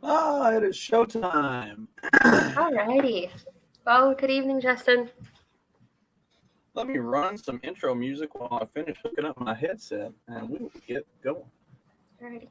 It is showtime. Alrighty. Well, good evening, Justin. Let me run some intro music while I finish hooking up my headset, and we will get going. Alrighty.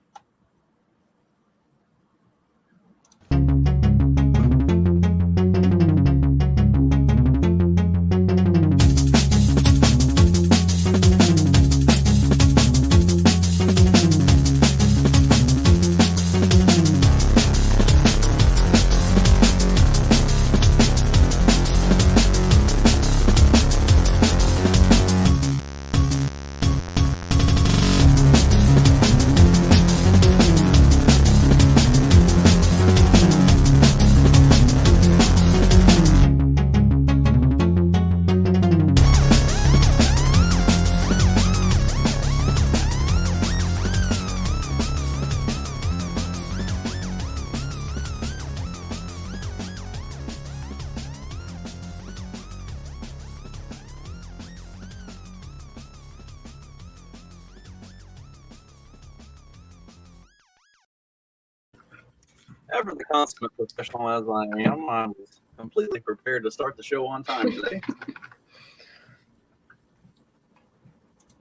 Ever the consummate professional as I am, I was completely prepared to start the show on time today.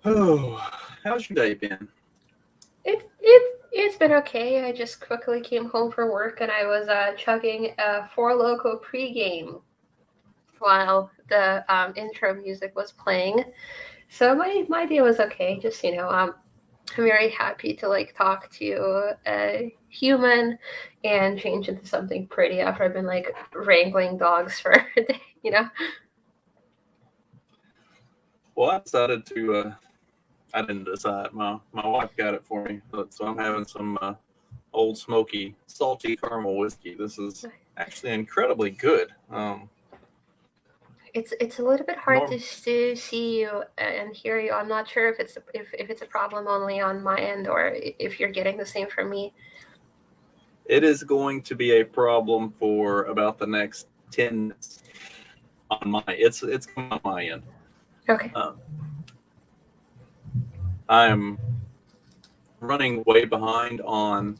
Oh, how's your day been? It's been okay. I just quickly came home from work and I was chugging a Four Loko pregame while the intro music was playing. So my day was okay. Just I'm very happy to talk to a human and change into something pretty after I've been wrangling dogs for a day. Well, I decided to. I didn't decide. My wife got it for me, so I'm having some old smoky, salty caramel whiskey. This is actually incredibly good. It's a little bit hard Norm, to see you and hear you. I'm not sure if it's a problem only on my end or if you're getting the same from me. it is going to be a problem for about the next 10 minutes on my. It's coming on my end. Okay. I am running way behind on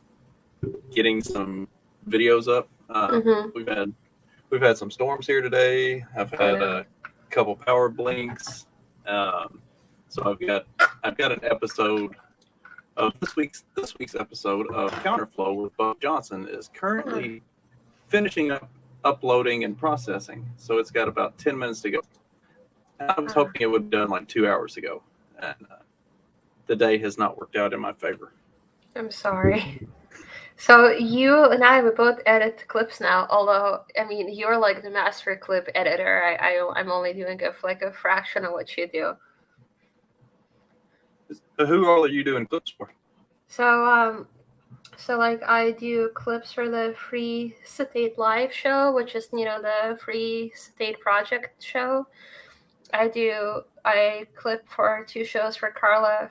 getting some videos up. Mm-hmm. We've had some storms here today. I've had a couple power blinks. So I've got an episode of this week's episode of Counterflow with Bo Johnson is currently finishing up uploading and processing. So it's got about 10 minutes to go. I was hoping it would be done like 2 hours ago, and the day has not worked out in my favor. I'm sorry. So you and I, we both edit clips now. Although I mean, you're like the master clip editor. I'm only doing a fraction of what you do. Who all are you doing clips for? So I do clips for the Free State Live show, which is the Free State Project show. I clip for two shows for Carla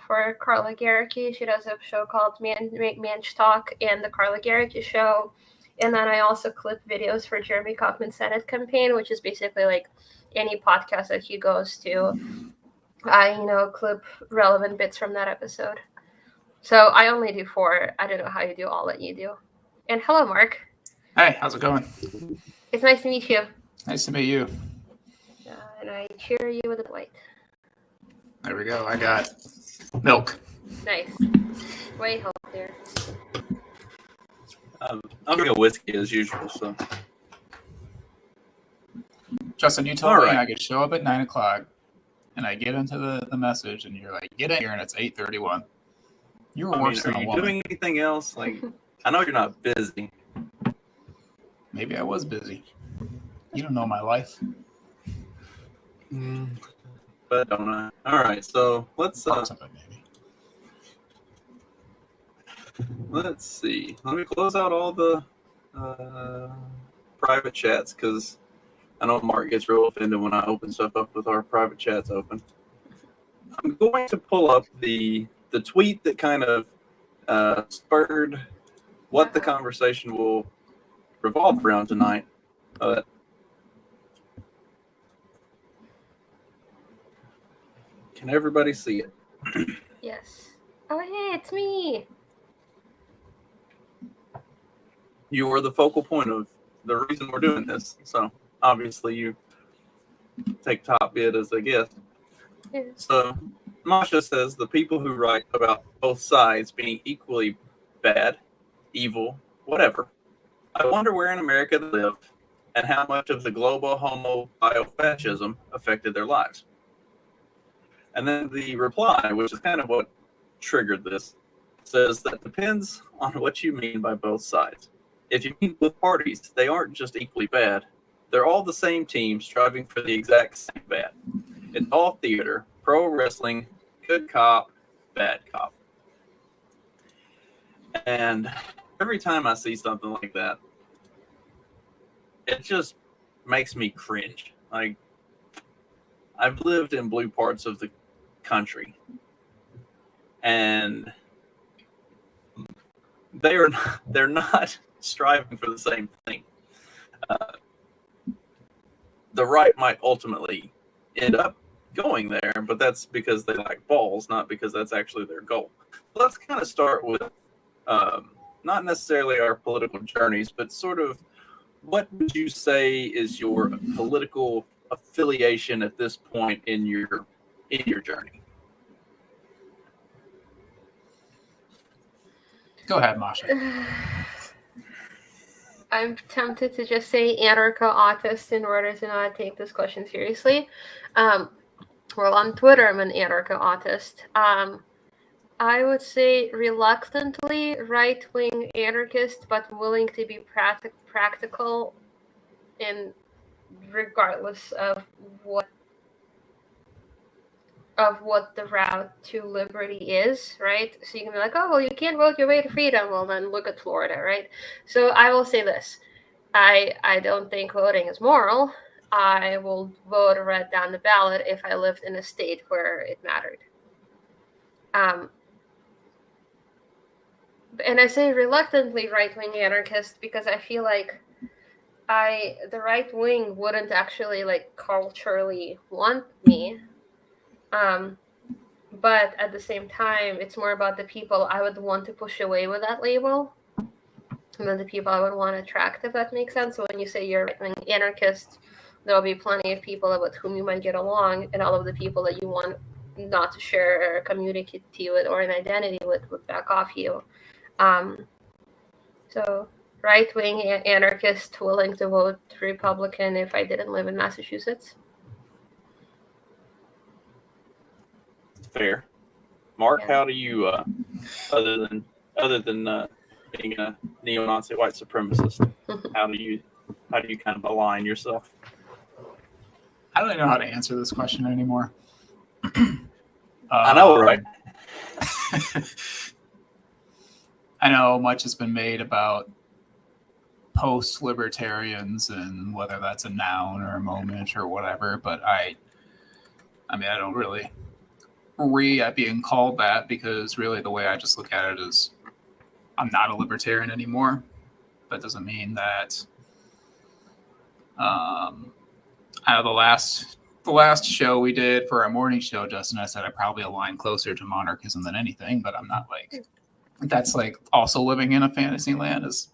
Garricky. She does a show called Manch Talk and the Carla Garricky Show. And then I also clip videos for Jeremy Kauffman's Senate campaign, which is basically like any podcast that he goes to. I clip relevant bits from that episode. So I only do 4. I don't know how you do all that you do. And hello, Mark. Hey, how's it going? It's nice to meet you. Nice to meet you. And I cheer you with a blight. There we go. I got milk. Nice. Way healthier. I'm drinking whiskey as usual. So, Justin, you told me I could show up at 9 o'clock, and I get into the message, and you're like, "Get in here," and it's 8:31. You were worse than a woman. Are you doing anything else? Like, I know you're not busy. Maybe I was busy. You don't know my life. But don't I? All right, so let's let's see. Let me close out all the private chats because I know Mark gets real offended when I open stuff up with our private chats open. I'm going to pull up the tweet that kind of spurred what the conversation will revolve around tonight. Can everybody see it? Yes. Oh, hey, it's me. you are the focal point of the reason we're doing this. So obviously you take top bid as a guest. Yeah. So Masha says the people who write about both sides being equally bad, evil, whatever, I wonder where in America they live and how much of the global homo-biofascism affected their lives. And then the reply, which is kind of what triggered this, says that depends on what you mean by both sides. If you mean both parties, they aren't just equally bad. They're all the same team striving for the exact same bad. It's all theater, pro wrestling, good cop, bad cop. And every time I see something like that, it just makes me cringe. Like, I've lived in blue parts of the country, and they're not striving for the same thing. The right might ultimately end up going there, but that's because they like balls, not because that's actually their goal. Let's kind of start with not necessarily our political journeys, but sort of what would you say is your political affiliation at this point in your journey? Go ahead, Masha. I'm tempted to just say anarcho-autist in order to not take this question seriously. Well, on Twitter, I'm an anarcho-autist. I would say reluctantly right-wing anarchist, but willing to be practical in regardless of what the route to liberty is, right? So you can be like, oh, well, you can't vote your way to freedom. Well, then look at Florida, right? So I will say this. I don't think voting is moral. I will vote red down the ballot if I lived in a state where it mattered. And I say reluctantly right-wing anarchist because I feel like the right wing wouldn't actually like culturally want me. But at the same time, it's more about the people I would want to push away with that label and then the people I would want to attract, if that makes sense. So when you say you're an anarchist, there'll be plenty of people with whom you might get along, and all of the people that you want not to share or communicate with or an identity with would back off you. So right-wing anarchist willing to vote Republican if I didn't live in Massachusetts. Fair. Mark, Yeah. how do you, other than being a neo-Nazi white supremacist, how do you kind of align yourself? I don't even know how to answer this question anymore. I know, right? I know much has been made about post-libertarians and whether that's a noun or a moment or whatever, but I mean, I don't really worry at being called that because really the way I just look at it is I'm not a libertarian anymore. That doesn't mean that I know the last show we did for our morning show, Justin, I said I probably align closer to monarchism than anything, but I'm not like that's like also living in a fantasy land is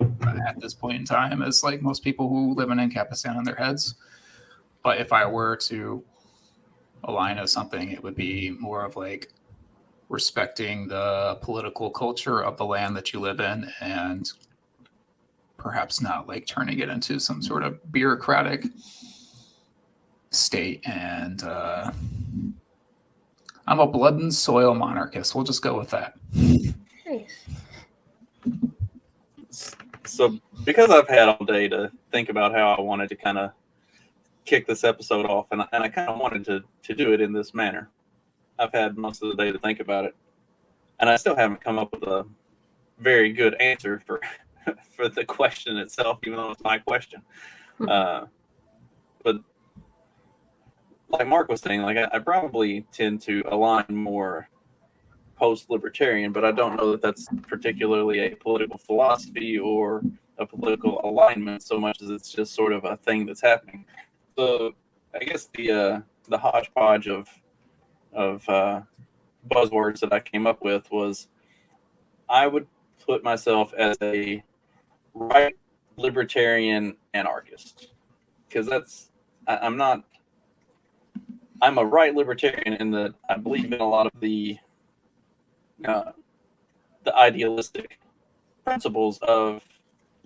at this point in time as like most people who live in Ancapistan on their heads. But if I were to align as something, it would be more of like respecting the political culture of the land that you live in and perhaps not like turning it into some sort of bureaucratic state. And I'm a blood and soil monarchist. We'll just go with that. Nice. So because I've had all day to think about how I wanted to kind of kick this episode off, and I kind of wanted to do it in this manner. I've had most of the day to think about it, and I still haven't come up with a very good answer for the question itself, even though it's my question. But like Mark was saying, like I probably tend to align more post-libertarian, but I don't know that that's particularly a political philosophy or a political alignment so much as it's just sort of a thing that's happening. So I guess the hodgepodge of buzzwords that I came up with was I would put myself as a right libertarian anarchist, because I'm not. I'm a right libertarian in that I believe in a lot of the idealistic principles of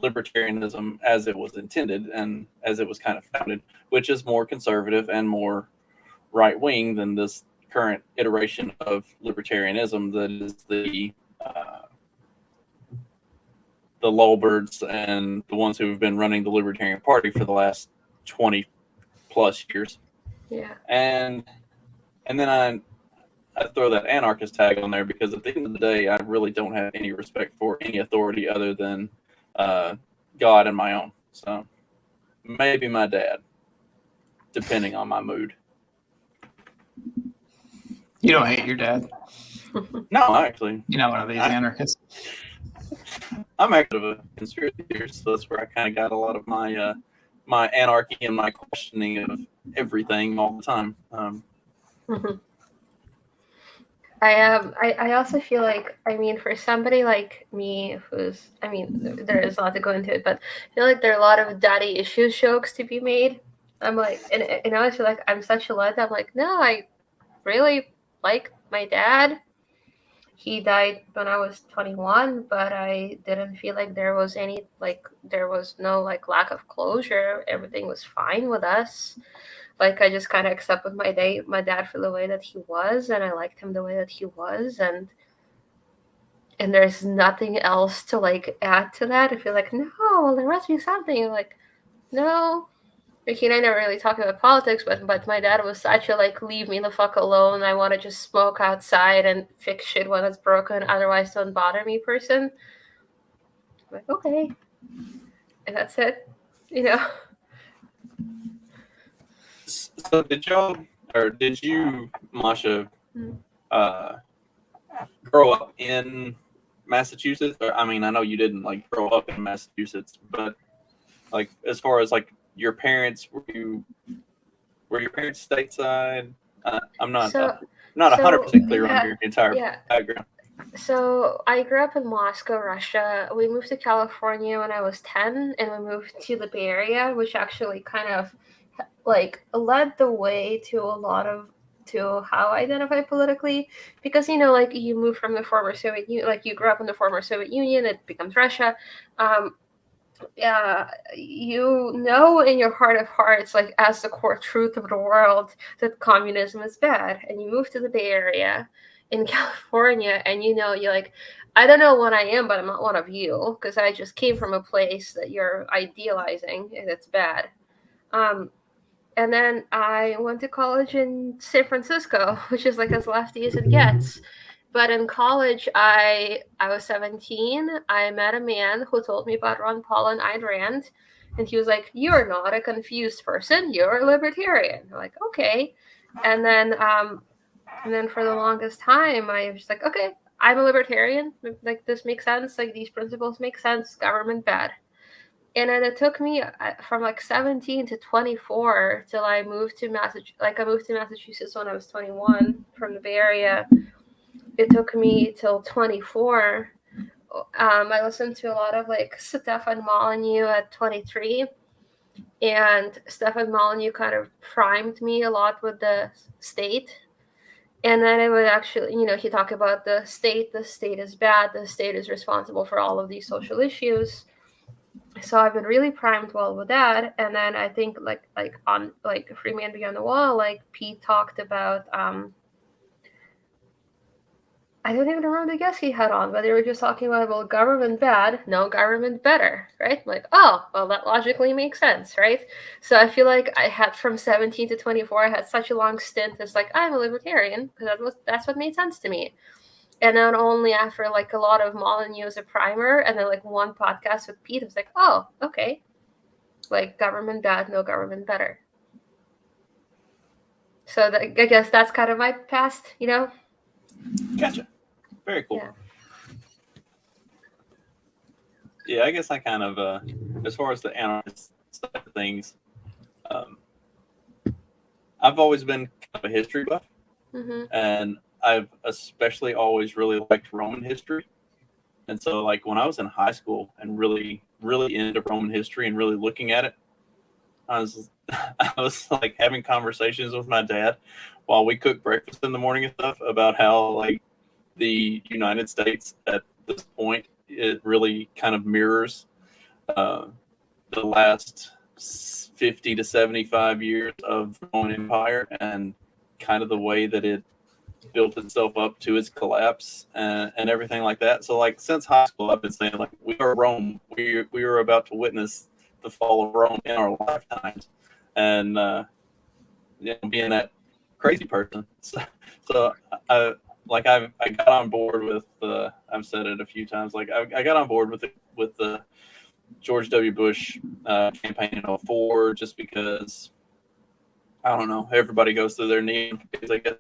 libertarianism as it was intended and as it was kind of founded, which is more conservative and more right wing than this current iteration of libertarianism that is the lulberts and the ones who have been running the Libertarian Party for the last 20 plus years. Yeah. And then I throw that anarchist tag on there because at the end of the day, I really don't have any respect for any authority other than God and my own. So maybe my dad, depending on my mood. You don't hate your dad. No, actually, You're not one of these anarchists. I'm actually a conspiracy theorist, so that's where I kind of got a lot of my my anarchy and my questioning of everything all the time. I also feel like, I mean, for somebody like me who's, I mean, there is a lot to go into it, but I feel like there are a lot of daddy issues jokes to be made. I'm like, and I always feel like I'm such a let. I'm like, no, I really like my dad. He died when I was 21, but I didn't feel like there was any, like, there was no, like, lack of closure. Everything was fine with us. Like, I just kind of accepted my dad for the way that he was, and I liked him the way that he was, and there's nothing else to, like, add to that. I feel like, no, well, there must be something. Like, no. Ricky and I never really talked about politics, but my dad was such a, like, leave me the fuck alone, I want to just smoke outside and fix shit when it's broken, otherwise don't bother me person. I'm like, okay. And that's it. You know? So did you, Masha, grow up in Massachusetts? Or, I mean, I know you didn't, like, grow up in Massachusetts, but, like, as far as, like, your parents, were your parents stateside? I'm not 100% clear on your entire background. So I grew up in Moscow, Russia. We moved to California when I was 10, and we moved to the Bay Area, which actually kind of, like, led the way to how I identify politically, because, you know, like, you move from the former Soviet Union, like, you grew up in the former Soviet Union, it becomes Russia. You know in your heart of hearts, like, as the core truth of the world, that communism is bad, and you move to the Bay Area in California, and you know, you're like, I don't know what I am, but I'm not one of you, because I just came from a place that you're idealizing, and it's bad. And then I went to college in San Francisco, which is, like, as lefty as it gets. But in college, I was 17. I met a man who told me about Ron Paul and Ayn Rand. And he was like, you're not a confused person. You're a libertarian. I'm like, okay. And then for the longest time, I was just like, okay, I'm a libertarian. Like, this makes sense. Like, these principles make sense. Government bad. And then it took me from, like, 17 to 24 till I moved to Massachusetts. Like, I moved to Massachusetts when I was 21 from the Bay Area. It took me till 24. I listened to a lot of, like, Stefan Molyneux at 23. And Stefan Molyneux kind of primed me a lot with the state. And then it would actually, you know, he talked about the state is bad, the state is responsible for all of these social issues. So I've been really primed well with that. And then I think, like on, like, Free Man Beyond the Wall, like, Pete talked about, I don't even remember the guest he had on, but they were just talking about, well, government bad, no government better, right? I'm like, oh, well, that logically makes sense, right? So I feel like I had, from 17 to 24, I had such a long stint as, like, I'm a libertarian, because that's what made sense to me. And then only after, like, a lot of Molyneux as a primer, and then, like, one podcast with Pete, I was like, oh, okay. Like, government bad, no government better. So I guess that's kind of my past, you know? Gotcha. Very cool. Yeah, I guess I kind of, as far as the anarchist side of things, I've always been kind of a history buff. Mm-hmm. And I've especially always really liked Roman history. And so, like, when I was in high school and really really into Roman history and really looking at it, I was like having conversations with my dad while we cook breakfast in the morning and stuff about how like the United States at this point, it really kind of mirrors the last 50 to 75 years of the Roman Empire and kind of the way that it built itself up to its collapse and everything like that. So like since high school, I've been saying like we are Rome. We are about to witness the fall of Rome in our lifetimes, and being that crazy person. So I got on board with I've said it a few times. Like I got on board with the George W. Bush campaign in 2004 just because I don't know, everybody goes through their knee phase, I guess,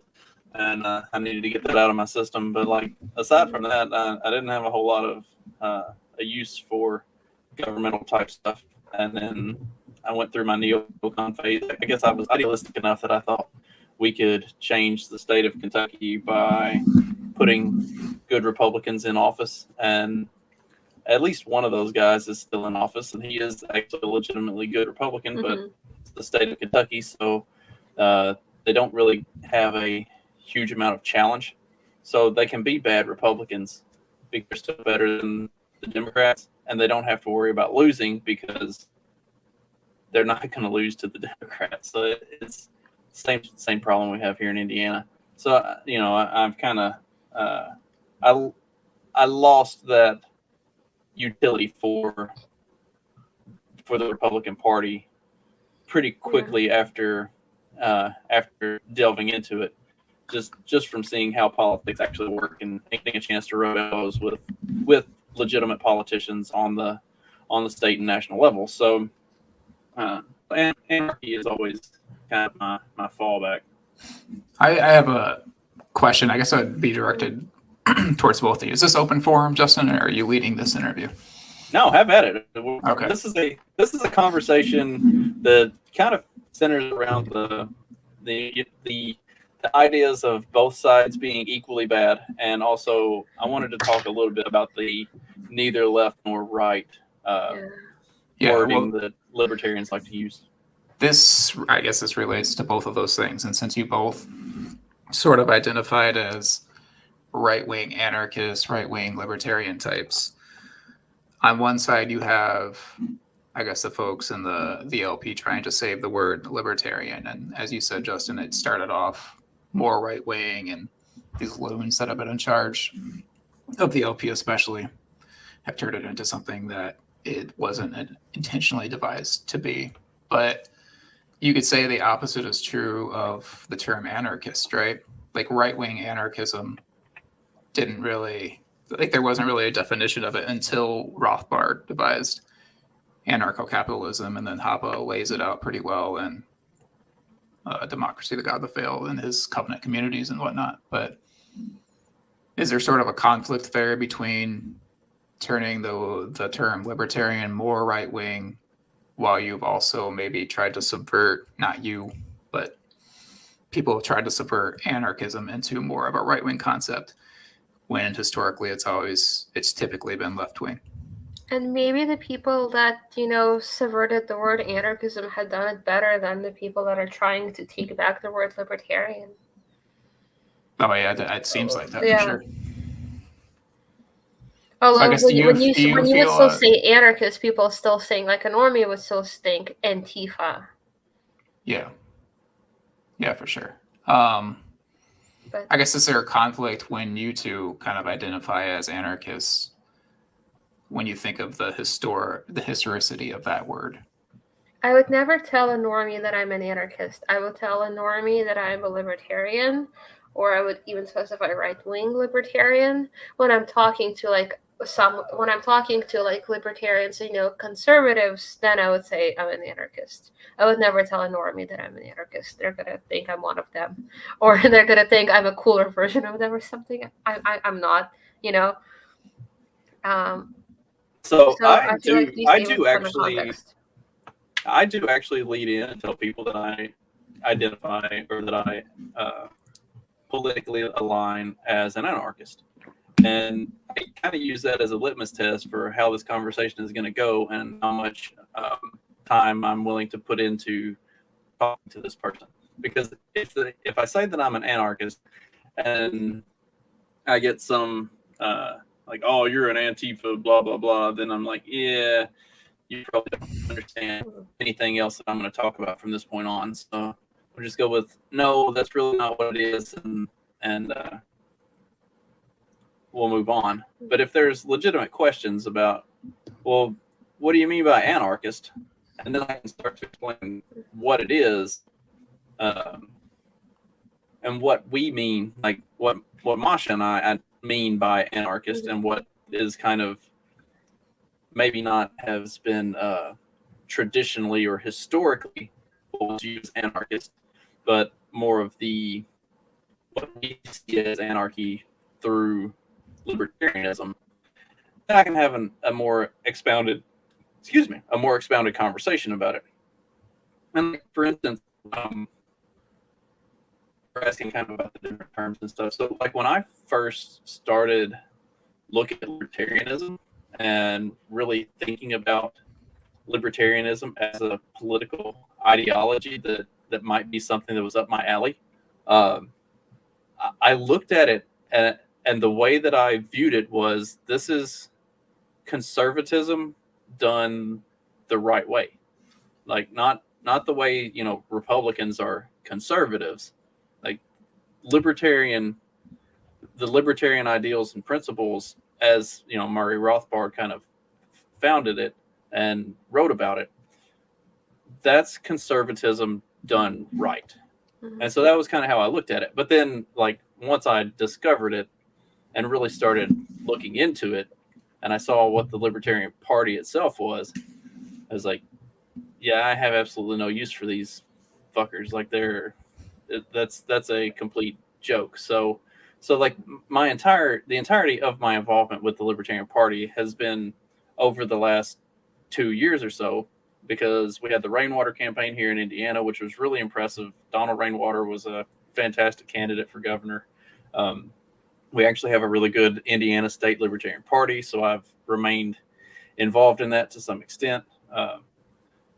and I needed to get that out of my system. But like aside from that, I didn't have a whole lot of a use for governmental type stuff. And then I went through my neocon phase. I guess I was idealistic enough that I thought we could change the state of Kentucky by putting good Republicans in office. And at least one of those guys is still in office, and he is actually a legitimately good Republican, but it's the state of Kentucky, so they don't really have a huge amount of challenge. So they can be bad Republicans because they're still better than the Democrats, and they don't have to worry about losing because they're not going to lose to the Democrats. So it's the same problem we have here in Indiana. So, I've kind of I lost that utility for the Republican Party pretty quickly after delving into it, just from seeing how politics actually work and getting a chance to rub elbows with legitimate politicians on the state and national level. So anarchy is always kind of my fallback. I have a question. I guess I'd be directed towards both of you. Is this open forum, Justin, or are you leading this interview? No, have at it. Okay. This is a conversation that kind of centers around the ideas of both sides being equally bad, and also I wanted to talk a little bit about the neither left nor right wording that libertarians like to use. I guess this relates to both of those things, and since you both sort of identified as right-wing anarchists, right-wing libertarian types, on one side you have, I guess, the folks in the LP trying to save the word libertarian, and as you said, Justin, it started off more right-wing, and these loons that have been in charge of the LP especially have turned it into something that it wasn't intentionally devised to be. But you could say the opposite is true of the term anarchist, right? Like right-wing anarchism didn't really, like there wasn't really a definition of it until Rothbard devised anarcho-capitalism, and then Hoppe lays it out pretty well in Democracy, the God That Failed, and his covenant communities and whatnot. But is there sort of a conflict there between turning the term libertarian more right-wing while you've also maybe tried to subvert, not you, but people have tried to subvert anarchism into more of a right-wing concept, when historically it's typically been left-wing? And maybe the people that, subverted the word anarchism had done it better than the people that are trying to take back the word libertarian. Oh yeah, it seems like that for sure. Although so I guess when you would feel, still say anarchist, people are still saying, like a normie would still think Antifa. Yeah, for sure. But I guess is there a conflict when you two kind of identify as anarchists when you think of the historicity of that word? I would never tell a normie that I'm an anarchist. I would tell a normie that I'm a libertarian, or I would even specify right-wing libertarian when I'm talking to libertarians, conservatives. Then I would say I'm an anarchist. I would never tell a normie that I'm an anarchist. They're gonna think I'm one of them, or they're gonna think I'm a cooler version of them or something. I'm not. So I do actually lead in and tell people that I identify or that I politically align as an anarchist. And I kind of use that as a litmus test for how this conversation is going to go and how much time I'm willing to put into talking to this person. Because if I say that I'm an anarchist and I get some like, oh, you're an Antifa, blah, blah, blah, then I'm like, yeah, you probably don't understand anything else that I'm going to talk about from this point on. So we'll just go with, no, that's really not what it is. And we'll move on. But if there's legitimate questions about, well, what do you mean by anarchist? And then I can start to explain what it is, and what we mean, like what Masha and I mean by anarchist, and what is kind of maybe not has been traditionally or historically used anarchist, but more of the what we see as anarchy through libertarianism. Then I can have a more expounded conversation about it. And like, for instance, we're asking kind of about the different terms and stuff. So like when I first started looking at libertarianism and really thinking about libertarianism as a political ideology that might be something that was up my alley, I looked at it and the way that I viewed it was, this is conservatism done the right way. Like not the way, Republicans are conservatives. Like the libertarian ideals and principles, as Murray Rothbard kind of founded it and wrote about it, that's conservatism done right. And so that was kind of how I looked at it. But then, like, once I discovered it and really started looking into it, and I saw what the Libertarian Party itself was, I was like, yeah, I have absolutely no use for these fuckers. Like, that's a complete joke. So like the entirety of my involvement with the Libertarian Party has been over the last 2 years or so, because we had the Rainwater campaign here in Indiana, which was really impressive. Donald Rainwater was a fantastic candidate for governor. We actually have a really good Indiana State Libertarian Party, so I've remained involved in that to some extent.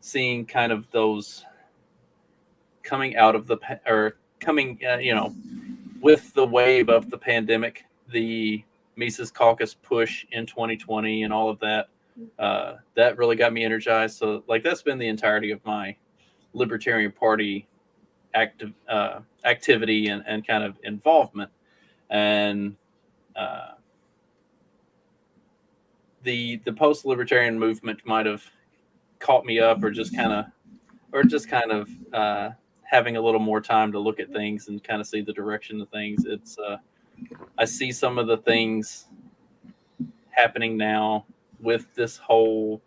Seeing kind of those coming out of with the wave of the pandemic, the Mises Caucus push in 2020 and all of that, that really got me energized. So like that's been the entirety of my Libertarian Party activity and kind of involvement. And the post-libertarian movement might have caught me up, or just kind of having a little more time to look at things and kind of see the direction of things. It's I see some of the things happening now with this whole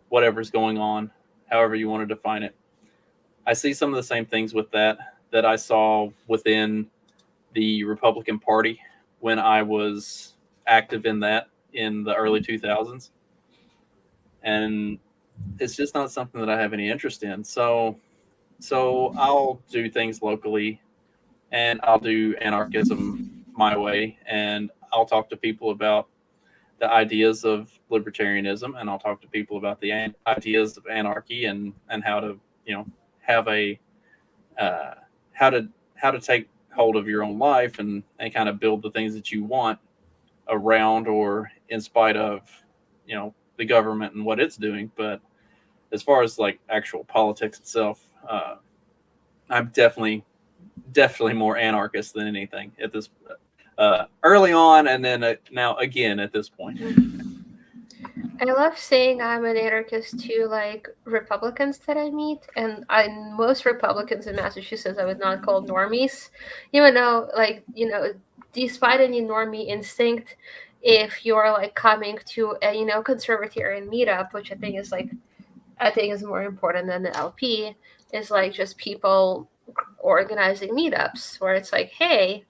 whatever's going on, however you want to define it. I see some of the same things with that I saw within the Republican Party when I was active in that in the early 2000s. And it's just not something that I have any interest in. So I'll do things locally, and I'll do anarchism my way, and I'll talk to people about the ideas of libertarianism, and I'll talk to people about the ideas of anarchy and how to have a how to take hold of your own life and kind of build the things that you want around or in spite of the government and what it's doing. But as far as like actual politics itself, I'm definitely more anarchist than anything at this early on, and then now again at this point. I love saying I'm an anarchist to like Republicans that I meet, and most Republicans in Massachusetts I would not call normies, even though despite any normie instinct, if you're like coming to a conservatarian meetup, which I think is more important than the LP, is like just people organizing meetups where it's like, hey,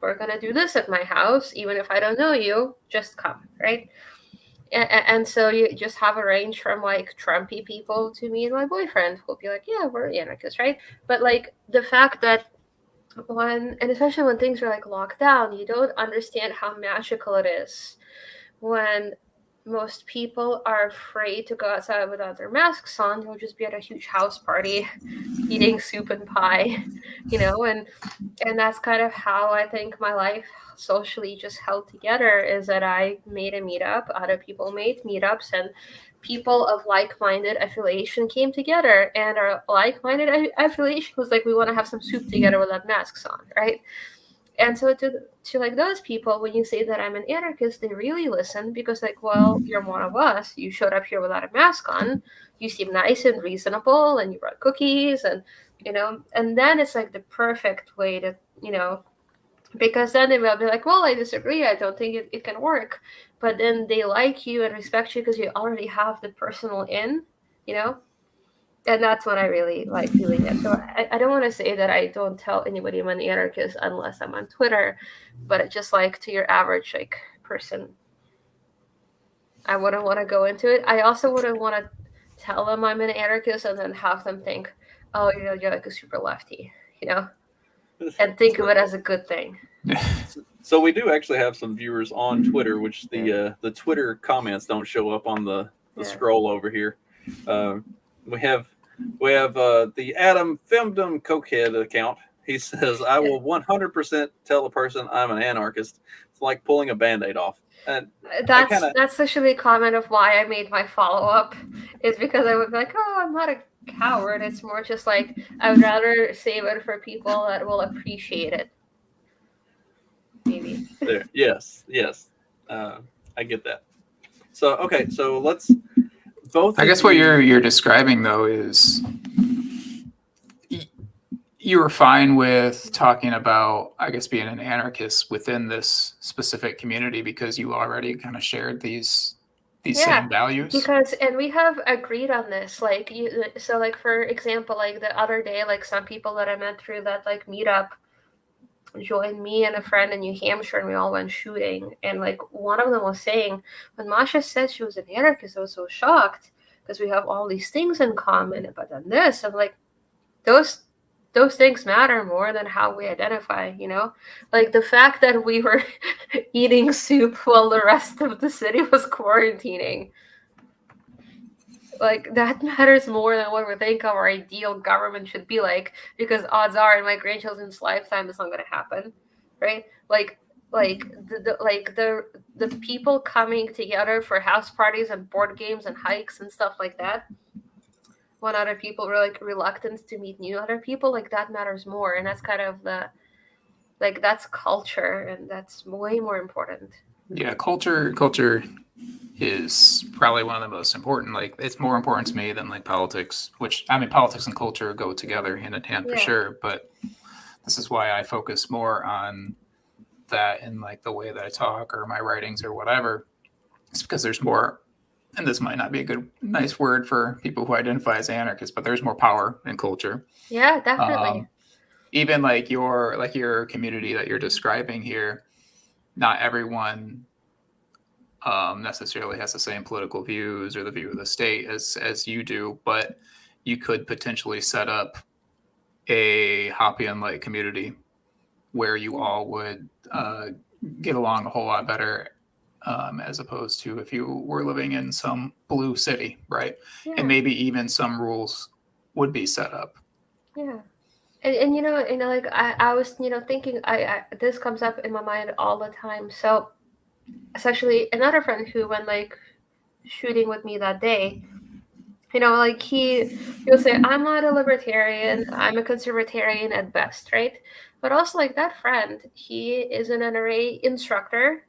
we're gonna do this at my house, even if I don't know you, just come, right? And so you just have a range from like Trumpy people to me and my boyfriend who'll be like, yeah, we're anarchists, right? But like the fact that and especially when things are like locked down, you don't understand how magical it is when most people are afraid to go outside without their masks on. They'll just be at a huge house party eating soup and pie, and that's kind of how I think my life socially just held together, is that I made a meetup, other people made meetups, and people of like-minded affiliation came together, and our like-minded affiliation was like, we want to have some soup together without masks on, right? And so to like those people, when you say that I'm an anarchist, they really listen, because like, well, you're one of us. You showed up here without a mask on. You seem nice and reasonable, and you brought cookies, and and then it's like the perfect way to, because then they will be like, well, I disagree. I don't think it can work. But then they like you and respect you because you already have the personal in, and that's what I really like doing it. So I don't want to say that I don't tell anybody I'm an anarchist unless I'm on Twitter, but just like to your average like person, I wouldn't want to go into it. I also wouldn't want to tell them I'm an anarchist and then have them think, oh, you're like a super lefty, and think of it as a good thing. So we do actually have some viewers on Twitter, which the Twitter comments don't show up on the scroll over here. We have the Adam Femdom Cokehead account. He says, I will 100% tell a person I'm an anarchist. It's like pulling a Band-Aid off. And that's actually a comment of why I made my follow-up, is because I would be like, oh, I'm not a coward. It's more just like, I would rather save it for people that will appreciate it. Maybe. There. Yes. I get that. So, okay. So let's both. I guess what you're describing though is you were fine with talking about, I guess, being an anarchist within this specific community because you already kind of shared these same values. And we have agreed on this. Like so like for example, like the other day, like some people that I met through that like meetup joined me and a friend in New Hampshire, and we all went shooting. And like one of them was saying, when Masha said she was an anarchist, I was so shocked because we have all these things in common. But then this, I'm like, those things matter more than how we identify, like the fact that we were eating soup while the rest of the city was quarantining. Like that matters more than what we think our ideal government should be like, because odds are in my grandchildren's lifetime it's not going to happen, right? Like the people coming together for house parties and board games and hikes and stuff like that, when other people were like reluctant to meet new other people, like that matters more. And that's kind of that's culture, and that's way more important. Yeah, culture is probably one of the most important. Like, it's more important to me than like politics, which, I mean, politics and culture go together hand in hand for sure. But this is why I focus more on that in like the way that I talk or my writings or whatever. It's because there's more, and this might not be a nice word for people who identify as anarchists, but there's more power in culture. Yeah, definitely. Even like your community that you're describing here, not everyone necessarily has the same political views or the view of the state as you do, but you could potentially set up a Hoppian-like community where you all would get along a whole lot better, as opposed to if you were living in some blue city, right? Yeah. And maybe even some rules would be set up. Yeah. And like I was, thinking, this comes up in my mind all the time. So it's actually another friend who went like shooting with me that day. Like he'll say, I'm not a libertarian, I'm a conservatarian at best, right? But also like that friend, he is an NRA instructor.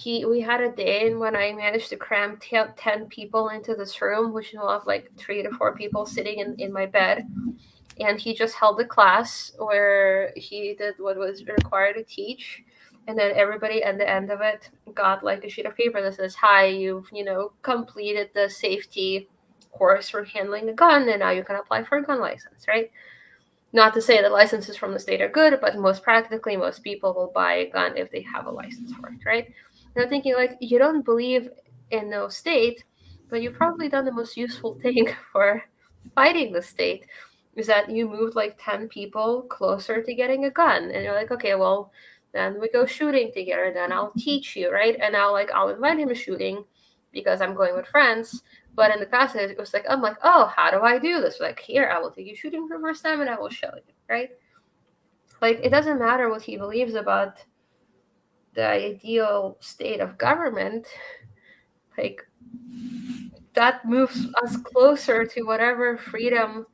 We had a day when I managed to cram 10 people into this room, which involved like 3 to 4 people sitting in my bed. And he just held a class where he did what was required to teach. And then everybody at the end of it got like a sheet of paper that says, hi, you've, completed the safety course for handling a gun, and now you can apply for a gun license, right? Not to say that licenses from the state are good, but most practically, most people will buy a gun if they have a license for it, right? And I'm thinking, like, you don't believe in no state, but you've probably done the most useful thing for fighting the state. is that you moved like 10 people closer to getting a gun. And you're like, okay, well, then we go shooting together. Then I'll teach you, right? And now, like, I'll invite him to shooting because I'm going with friends. But in the past, it was like, I'm like, oh, how do I do this? Like, here, I will take you shooting for the first time and I will show you, right? Like, it doesn't matter what he believes about the ideal state of government. Like, that moves us closer to whatever freedom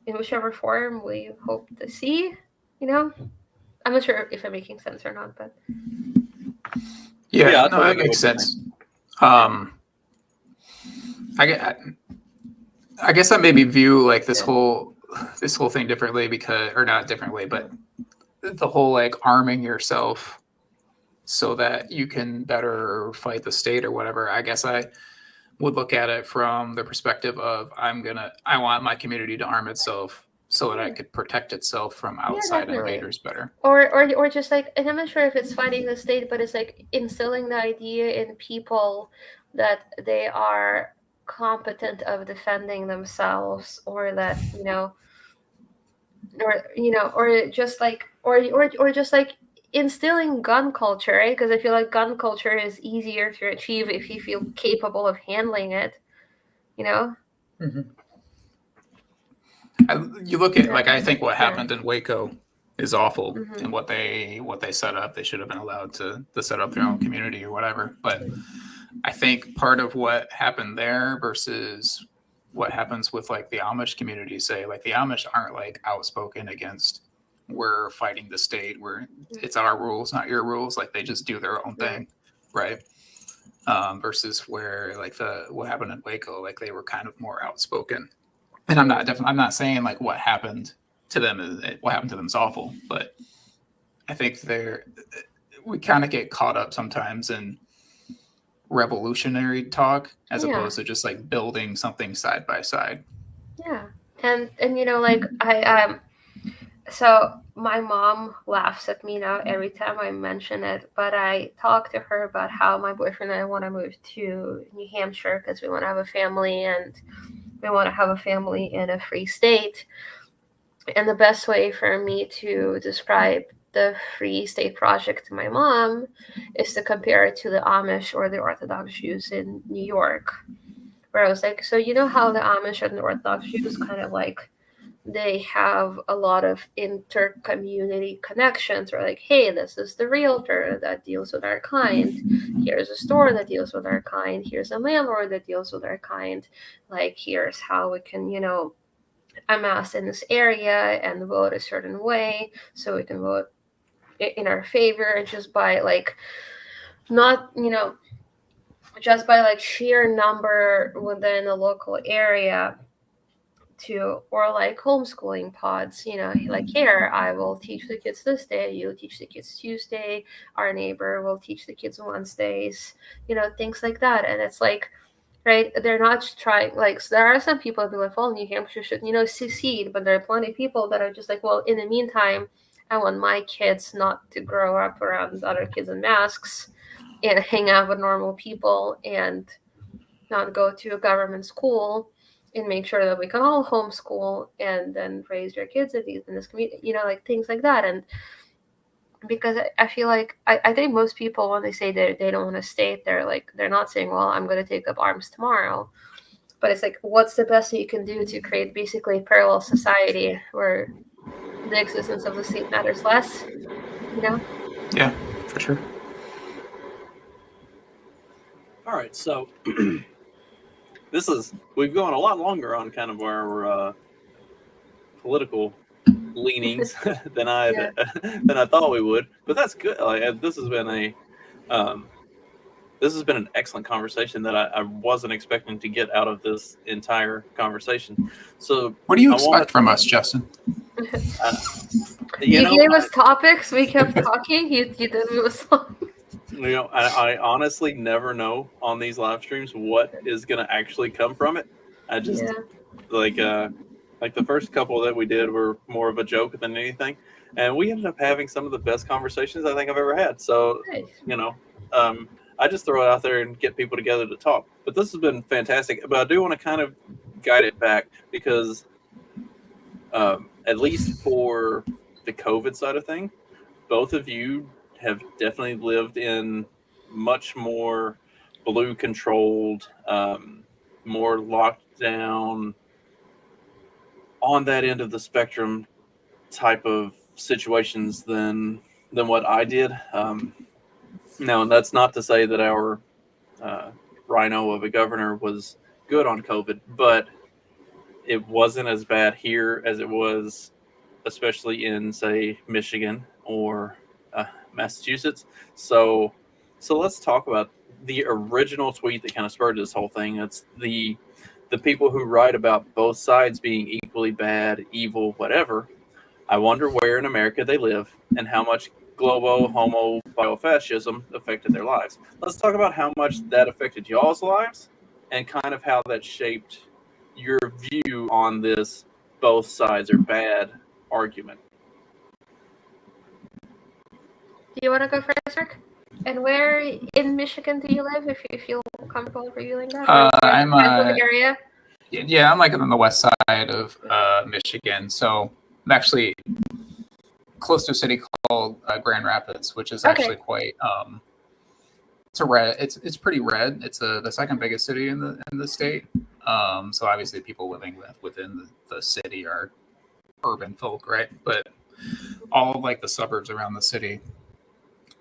in whichever form we hope to see, you know? I'm not sure if I'm making sense or not, but Yeah, I no, that makes sense. I guess I maybe view like this whole thing differently because, or not differently, but the whole like arming yourself so that you can better fight the state or whatever. I guess I would look at it from the perspective of I want my community to arm itself so that it could protect itself from outside invaders better. Or just like, and I'm not sure if it's fighting the state, but it's like instilling the idea in people that they are competent of defending themselves, or that, or just like instilling gun culture, right? Because I feel like gun culture is easier to achieve if you feel capable of handling it, Mm-hmm. You look at like, I think what happened in Waco is awful, mm-hmm. and what they set up. They should have been allowed to set up their own community or whatever. But I think part of what happened there versus what happens with like the Amish community, say, like the Amish aren't like outspoken against we're fighting the state, where it's our rules, not your rules. Like they just do their own thing, right? Versus where like what happened in Waco, like they were kind of more outspoken. And I'm not saying like what happened to them is awful, but I think we kind of get caught up sometimes in revolutionary talk as opposed to just like building something side by side. Yeah. And like so my mom laughs at me now every time I mention it, but I talk to her about how my boyfriend and I want to move to New Hampshire because we want to have a family, and we want to have a family in a free state. And the best way for me to describe the Free State Project to my mom is to compare it to the Amish or the Orthodox Jews in New York, where I was like, so you know how the Amish and the Orthodox Jews kind of like, they have a lot of inter-community connections, or like, hey, this is the realtor that deals with our kind. Here's a store that deals with our kind. Here's a landlord that deals with our kind. Like, here's how we can, amass in this area and vote a certain way so we can vote in our favor just by like, not, just by like sheer number within a local area. Or like homeschooling pods, like, here, I will teach the kids this day, you'll teach the kids Tuesday, our neighbor will teach the kids Wednesdays, things like that. And it's like, right, they're not trying, like, so there are some people that be like, well, New Hampshire should, secede, but there are plenty of people that are just like, well, in the meantime, I want my kids not to grow up around other kids in masks and hang out with normal people and not go to a government school, and make sure that we can all homeschool and then raise your kids in this community, like things like that. And because I feel like I think most people, when they say they don't want to stay, they're not saying, well, I'm going to take up arms tomorrow. But it's like, what's the best that you can do to create basically a parallel society where the existence of the state matters less, Yeah, for sure. All right, so we've gone a lot longer on kind of our political leanings than I thought we would, but that's good. Like, this has been an excellent conversation that I wasn't expecting to get out of this entire conversation. So, what do you expect from us, Justin? You gave us topics. We kept talking. You did move us along. I honestly never know on these live streams what is going to actually come from it. I just like the first couple that we did were more of a joke than anything, and we ended up having some of the best conversations I think I've ever had. So, I just throw it out there and get people together to talk. But this has been fantastic. But I do want to kind of guide it back, because at least for the COVID side of thing, both of you have definitely lived in much more blue controlled, more locked down, on that end of the spectrum type of situations than what I did. Now, and that's not to say that our rhino of a governor was good on COVID, but it wasn't as bad here as it was, especially in, say, Michigan or Massachusetts. So let's talk about the original tweet that kind of spurred this whole thing. It's the people who write about both sides being equally bad, evil, whatever. I wonder where in America they live and how much globo, homo, biofascism affected their lives. Let's talk about how much that affected y'all's lives and kind of how that shaped your view on this both sides are bad argument. Do you want to go first, Rick? And where in Michigan do you live, if you feel comfortable revealing that? I'm area. Yeah, I'm like on the west side of Michigan, so I'm actually close to a city called Grand Rapids, which is actually quite. It's a red. It's pretty red. It's the second biggest city in the state. So obviously, people living within the city are urban folk, right? But all of like the suburbs around the city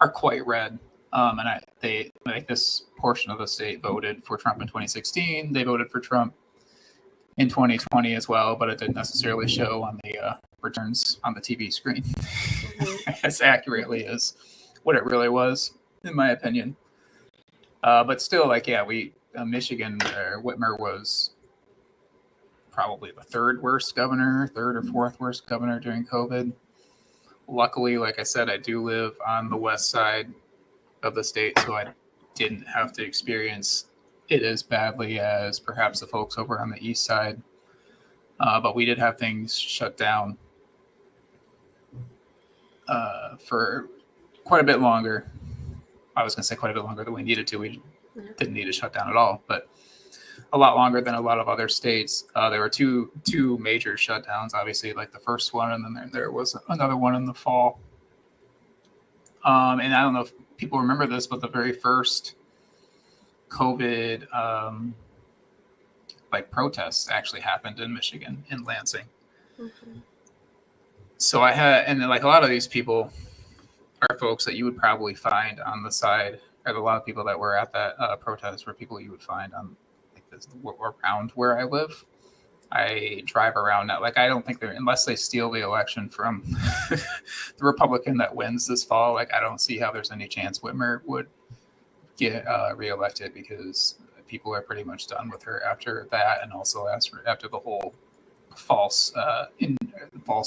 are quite red. And they like this portion of the state voted for Trump in 2016. They voted for Trump in 2020 as well, but it didn't necessarily show on the returns on the TV screen as accurately as what it really was, in my opinion. But still, like, yeah, Michigan, Whitmer was probably the third or fourth worst governor during COVID. Luckily, like I said, I do live on the west side of the state, so I didn't have to experience it as badly as perhaps the folks over on the east side. But we did have things shut down for quite a bit longer. I was going to say quite a bit longer than we needed to. We didn't need to shut down at all, but a lot longer than a lot of other states. There were two major shutdowns, obviously, like the first one, and then there was another one in the fall. And I don't know if people remember this, but the very first COVID protests actually happened in Michigan, in Lansing. Mm-hmm. So I had, and like a lot of these people are folks that you would probably find on the side, or a lot of people that were at that protest were people you would find on like this around where I live. I drive around now. Like, I don't think unless they steal the election from the Republican that wins this fall, like, I don't see how there's any chance Whitmer would get reelected, because people are pretty much done with her after that, and also after the whole false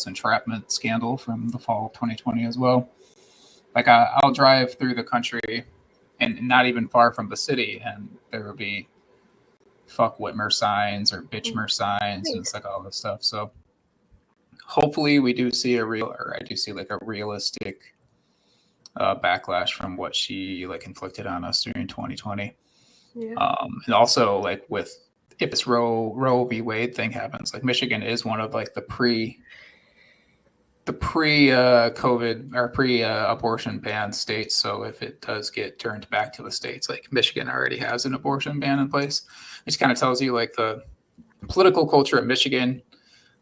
entrapment scandal from the fall of 2020 as well. Like, I'll drive through the country and not even far from the city, and there will be fuck Whitmer signs or bitchmer signs, and it's like all this stuff. So hopefully we do see I do see like a realistic backlash from what she like inflicted on us during 2020. Yeah. And also, like, if this Roe v. Wade thing happens, like, Michigan is one of like the pre COVID or pre-abortion ban states. So if it does get turned back to the states, like Michigan already has an abortion ban in place, which kind of tells you like the political culture of Michigan.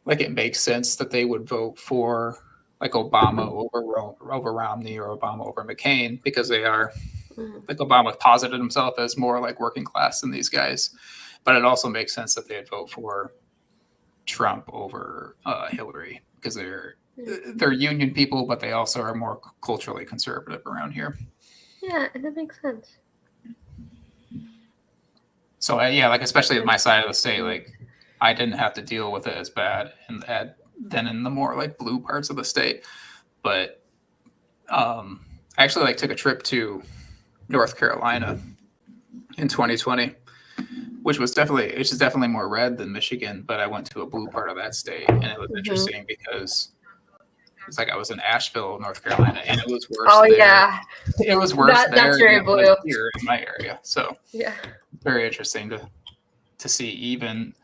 Like, it makes sense that they would vote for like Obama over Romney or Obama over McCain, because they are like, Obama posited himself as more like working class than these guys. But it also makes sense that they'd vote for Trump over Hillary, because they're union people, but they also are more culturally conservative around here. Yeah, and that makes sense. So like, especially at my side of the state, like, I didn't have to deal with it as bad than in the more like blue parts of the state. But I actually like took a trip to North Carolina in 2020, which is definitely more red than Michigan, but I went to a blue part of that state, and it was interesting because it's like I was in Asheville, North Carolina, and it was worse. Oh, there. Yeah. It was worse there that's very blue. Here in my area. So yeah, very interesting to see even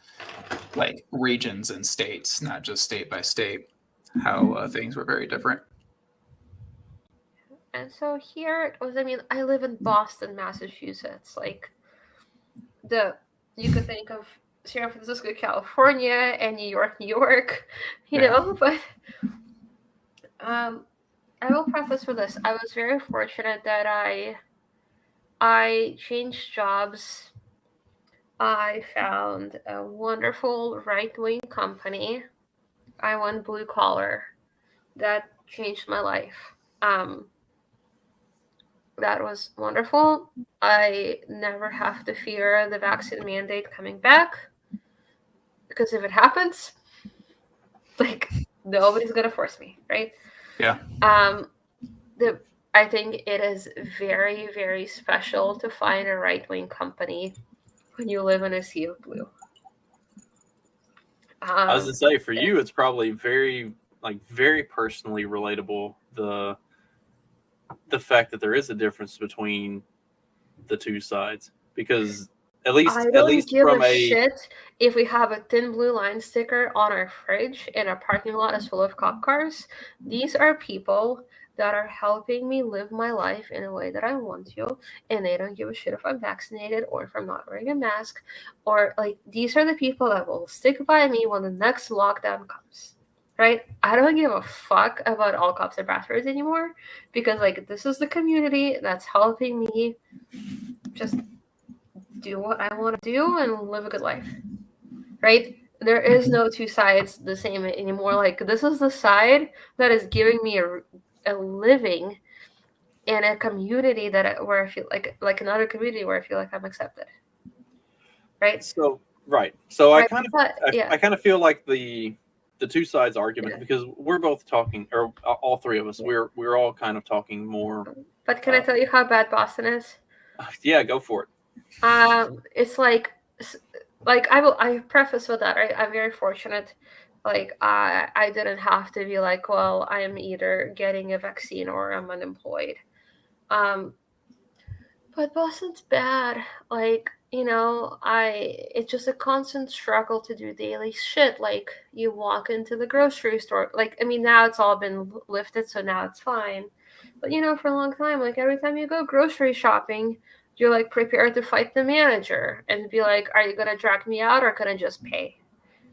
like regions and states, not just state by state, how things were very different. And so here it was, I mean, I live in Boston, Massachusetts. Like, you could think of San Francisco, California, and New York, you know, but I will preface for this. I was very fortunate that I changed jobs. I found a wonderful right-wing company. I went blue collar. That changed my life. That was wonderful. I never have to fear the vaccine mandate coming back, because if it happens, like, nobody's gonna force me, right? Yeah. I think it is very, very special to find a right-wing company when you live in a sea of blue. I was gonna say, for you, it's probably very personally relatable, the fact that there is a difference between the two sides, because at least give from a shit if we have a thin blue line sticker on our fridge and our parking lot is full of cop cars. These are people that are helping me live my life in a way that I want to, and they don't give a shit if I'm vaccinated or if I'm not wearing a mask, or like, these are the people that will stick by me when the next lockdown comes, right? I don't give a fuck about all cops and bastards anymore, because like, this is the community that's helping me just do what I want to do and live a good life, right? There is no two sides the same anymore. Like, this is the side that is giving me a living in a community where I feel like another community where I feel like I'm accepted, right? So I kind of feel like the two sides argument, because we're both talking, or all three of us, we're all kind of talking more. But can I tell you how bad Boston is? Yeah, go for it. It's like I preface with that, right? I'm very fortunate. Like, I didn't have to be like, well, I am either getting a vaccine or I'm unemployed. But Boston's bad. Like, you know, it's just a constant struggle to do daily shit. Like, you walk into the grocery store. Like, I mean, now it's all been lifted, so now it's fine. But, you know, for a long time, like, every time you go grocery shopping, you're like prepared to fight the manager and be like, are you gonna drag me out or can I just pay?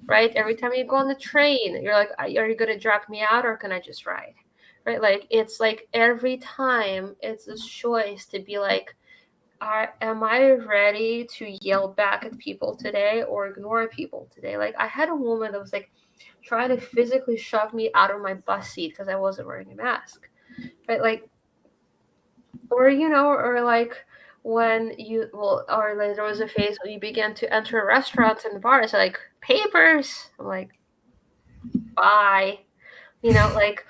Right? Every time you go on the train, you're like, are you gonna drag me out or can I just ride? Right? Like, it's like every time it's this choice to be like, am I ready to yell back at people today or ignore people today? Like, I had a woman that was like trying to physically shove me out of my bus seat because I wasn't wearing a mask. Right? Like, or, you know, or like, when or like, there was a phase when you began to enter restaurants and bars, like, papers. I'm like, bye, you know, like,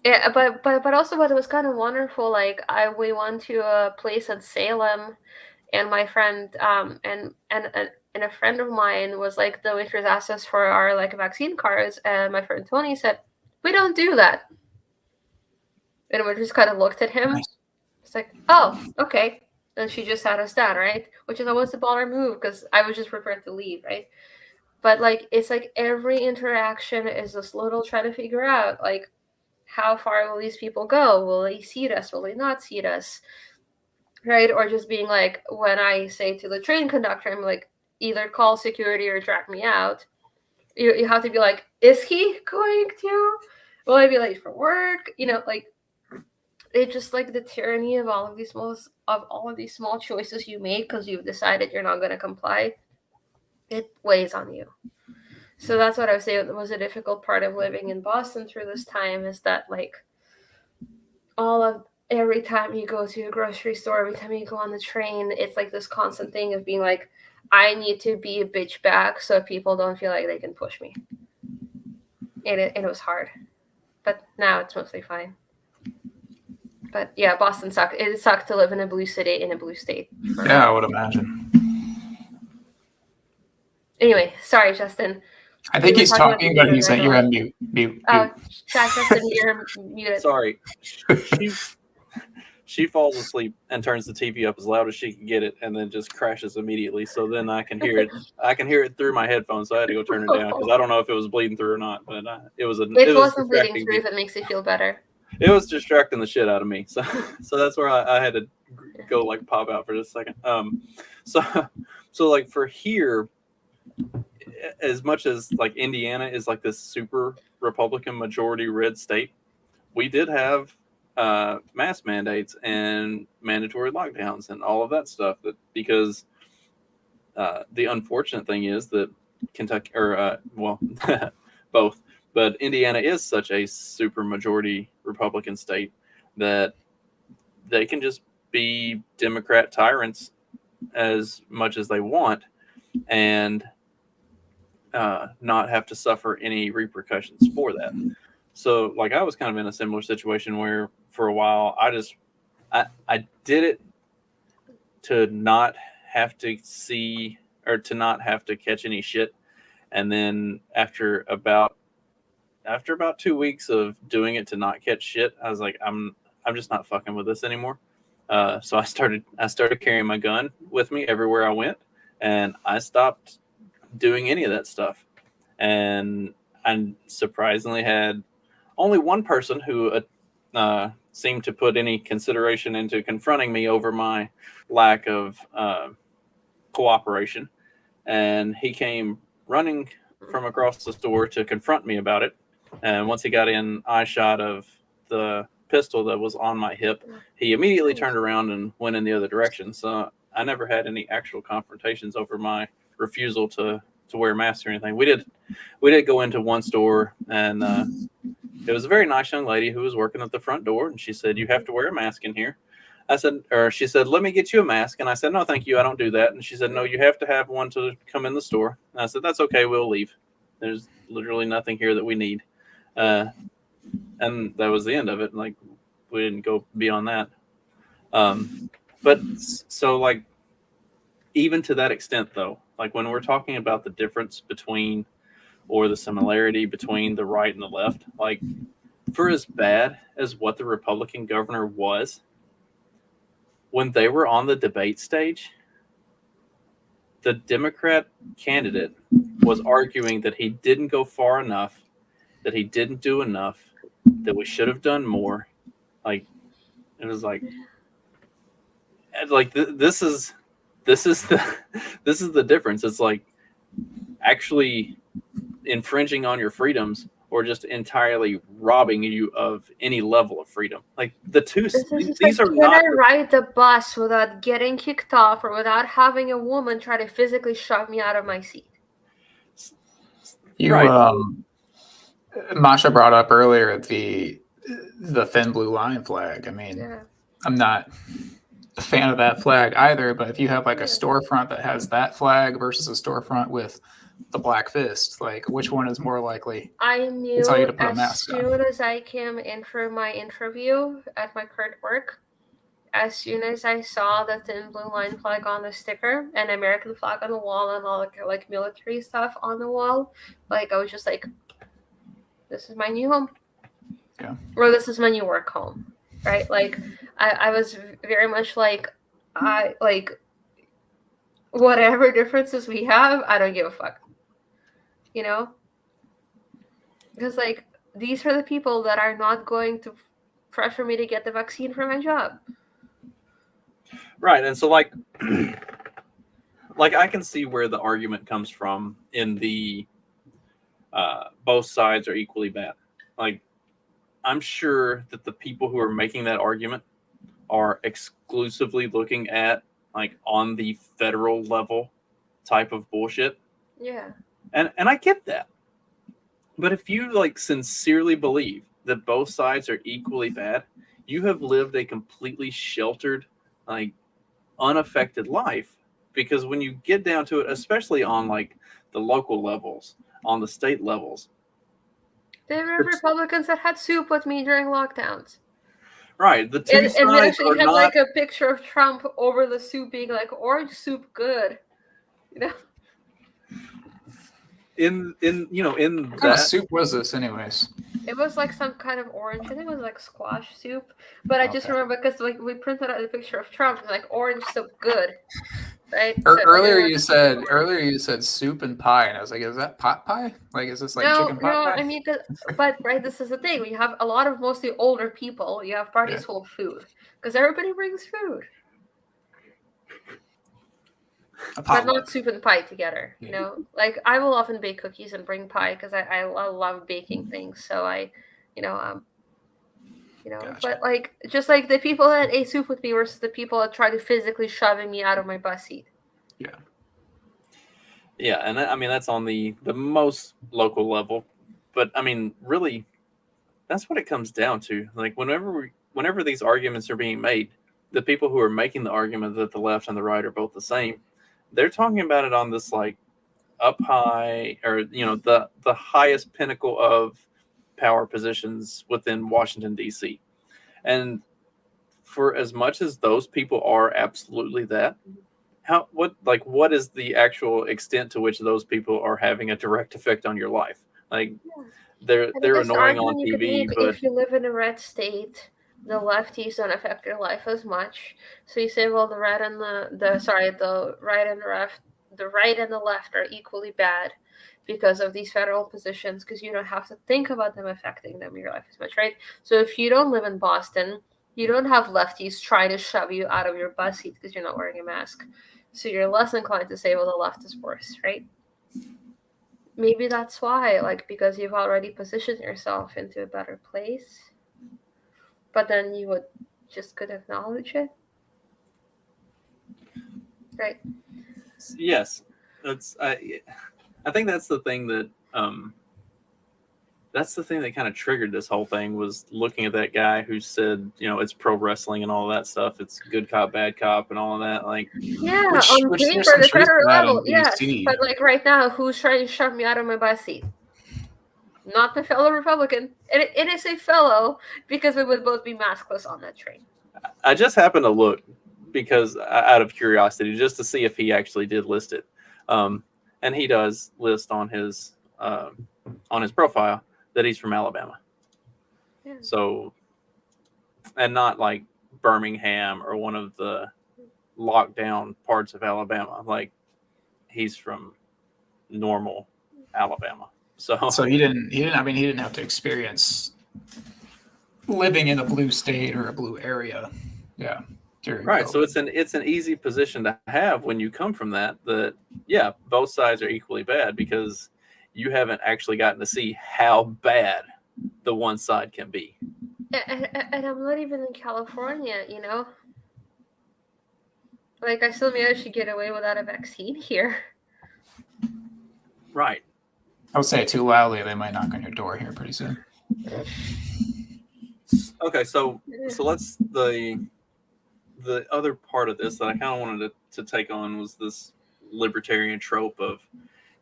yeah. But also, what was kind of wonderful, like, we went to a place in Salem, and my friend and a friend of mine was like, the waitress asked us for our like vaccine cards, and my friend Tony said, we don't do that, and we just kind of looked at him. Nice. It's like, oh, okay. And she just sat us down, right? Which is almost a baller move, because I was just prepared to leave, right? But like, it's like every interaction is this little trying to figure out, like, how far will these people go? Will they seat us? Will they not seat us? Right? Or just being like, when I say to the train conductor, I'm like, either call security or drag me out. You have to be like, is he going to? Will I be late for work? You know, like, it's just like the tyranny of all of these small choices you make because you've decided you're not going to comply. It weighs on you. So that's what I would say was a difficult part of living in Boston through this time, is that like every time you go to a grocery store, every time you go on the train, it's like this constant thing of being like, I need to be a bitch back so people don't feel like they can push me. And it was hard, but now it's mostly fine. But yeah, Boston sucked. It sucked to live in a blue city in a blue state. Yeah, I would imagine. Anyway, sorry, Justin. I think he's talking, but he's saying you're on mute. Oh, Justin, you're muted. Sorry. she falls asleep and turns the TV up as loud as she can get it, and then just crashes immediately. So then I can hear it. I can hear it through my headphones. So I had to go turn it down because I don't know if it was bleeding through or not. But it was wasn't bleeding distracting through. me. If it makes you feel better. It was distracting the shit out of me. So that's where I had to go like pop out for just a second. So like for here, as much as like Indiana is like this super Republican majority red state, we did have mask mandates and mandatory lockdowns and all of that stuff. That because the unfortunate thing is that Kentucky or both, but Indiana is such a super majority Republican state that they can just be Democrat tyrants as much as they want and not have to suffer any repercussions for that. So like I was kind of in a similar situation where for a while I did it to not have to see or to not have to catch any shit. And then after about 2 weeks of doing it to not catch shit, I was like, I'm just not fucking with this anymore. So I started carrying my gun with me everywhere I went, and I stopped doing any of that stuff. And I surprisingly had only one person who seemed to put any consideration into confronting me over my lack of cooperation. And he came running from across the store to confront me about it. And once he got in eye shot of the pistol that was on my hip, he immediately turned around and went in the other direction. So I never had any actual confrontations over my refusal to wear masks or anything. We did go into one store, and it was a very nice young lady who was working at the front door, and she said, "You have to wear a mask in here." She said, "Let me get you a mask." And I said, "No, thank you. I don't do that." And she said, "No, you have to have one to come in the store." And I said, "That's okay. We'll leave. There's literally nothing here that we need." And that was the end of it. Like, we didn't go beyond that. But so like, even to that extent though, like when we're talking about the difference between or the similarity between the right and the left, like for as bad as what the Republican governor was, when they were on the debate stage, the Democrat candidate was arguing that he didn't go far enough, that he didn't do enough, that we should have done more. Like, it was like this is the difference. It's like actually infringing on your freedoms or just entirely robbing you of any level of freedom. Like the two, these are not. Can I ride the bus without getting kicked off or without having a woman try to physically shove me out of my seat? Masha brought up earlier the thin blue line flag. I mean, yeah. I'm not a fan of that flag either, but if you have like a storefront that has that flag versus a storefront with the black fist, like which one is more likely? I knew tell you to put a mask as soon as I came in for my interview at my current work, as soon as I saw the thin blue line flag on the sticker and American flag on the wall and all like military stuff on the wall, like I was just like, this is my new home. Yeah. Or this is my new work home. Right? Like I was very much like whatever differences we have, I don't give a fuck. You know? Because like these are the people that are not going to pressure me to get the vaccine for my job. Right. And so like I can see where the argument comes from in the both sides are equally bad. Like I'm sure that the people who are making that argument are exclusively looking at like on the federal level type of bullshit. Yeah. And I get that. But if you like sincerely believe that both sides are equally bad, you have lived a completely sheltered, like unaffected life. Because when you get down to it, especially on like the local levels, on the state levels, there were Republicans that had soup with me during lockdowns. Right. The two sides and we actually had not... like a picture of Trump over the soup being like, orange soup good. You know? What kind of soup was this anyways? It was like some kind of orange. I think it was like squash soup. But I just Okay. remember because like we printed out a picture of Trump, and like orange soup, good, right? Earlier Yeah, you said soup and pie, and I was like, is that pot pie? Like, is this like chicken pot no. pie? I mean, but right, this is the thing. We have a lot of mostly older people. You have parties Yeah. full of food because everybody brings food, A but potluck. not soup and pie together. Yeah. You know, like I will often bake cookies and bring pie because I love baking things. So you know, Gotcha. but like just like the people that ate soup with me versus the people that tried to physically shoving me out of my bus seat. Yeah. Yeah, and I mean that's on the most local level, but I mean really, that's what it comes down to. Like whenever these arguments are being made, the people who are making the argument that the left and the right are both the same, they're talking about it on this like up high, or the highest pinnacle of power positions within Washington D.C. And for as much as those people are absolutely that, what is the actual extent to which those people are having a direct effect on your life? Like they're I mean, they're that's the annoying on argument you could TV, make but if you live in a red state. The lefties don't affect your life as much. So you say, well, the right and the right and the left are equally bad because of these federal positions, because you don't have to think about them affecting your life as much, right? So if you don't live in Boston, you don't have lefties trying to shove you out of your bus seat because you're not wearing a mask. So you're less inclined to say, well, the left is worse, right? Maybe that's why, like, because you've already positioned yourself into a better place, but then you could acknowledge it, right? yes, I think that's the thing that kind of triggered this whole thing, was looking at that guy who said, it's pro wrestling and all that stuff. It's good cop, bad cop, and all of that. Like, Yeah, Which on there's paper, some the truth to federal that level, in yes, DC. but like right now, who's trying to shove me out of my bus seat? Not the fellow Republican. It is a fellow, because we would both be maskless on that train. I just happened to look because out of curiosity, just to see if he actually did list it, and he does list on his profile that he's from Alabama. Yeah. So, and not like Birmingham or one of the lockdown parts of Alabama. Like, he's from normal Alabama. So he didn't have to experience living in a blue state or a blue area. Yeah. right. So it's an easy position to have when you come from that yeah, both sides are equally bad, because you haven't actually gotten to see how bad the one side can be. And I'm not even in California, Like, I still managed to get away without a vaccine here. Right. I would say it too loudly, they might knock on your door here pretty soon. Okay, so let's the other part of this that I kind of wanted to take on was this libertarian trope of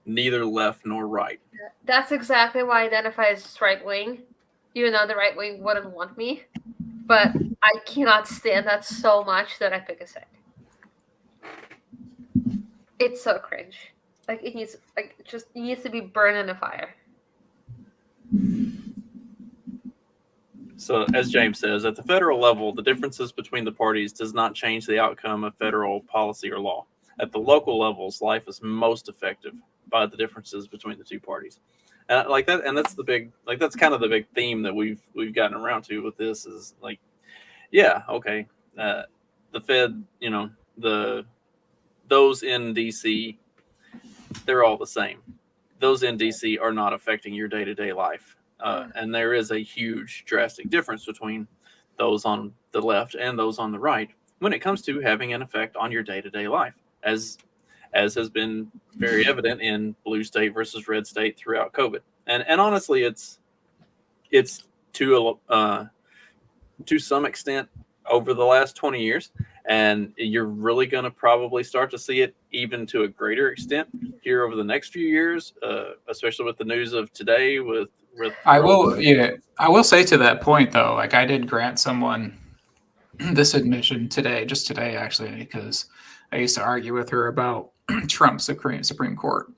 neither left nor right. That's exactly why I identify as right wing, even though the right wing wouldn't want me. But I cannot stand that so much that I pick a side. It's so cringe. Like, it needs to be burned in a fire. So, as James says, at the federal level, the differences between the parties does not change the outcome of federal policy or law. At the local levels, life is most effective by the differences between the two parties. And like that, and that's that's kind of the big theme that we've gotten around to with this, is like, yeah, okay, the Fed, those in DC, they're all the same. Those in DC are not affecting your day-to-day life. And there is a huge, drastic difference between those on the left and those on the right when it comes to having an effect on your day-to-day life, as has been very evident in blue state versus red state throughout COVID. And honestly, it's to some extent over the last 20 years, and you're really going to probably start to see it even to a greater extent here over the next few years, especially with the news of today with I will say to that point though, like, I did grant someone this admission today actually, because I used to argue with her about Trump's Supreme Court.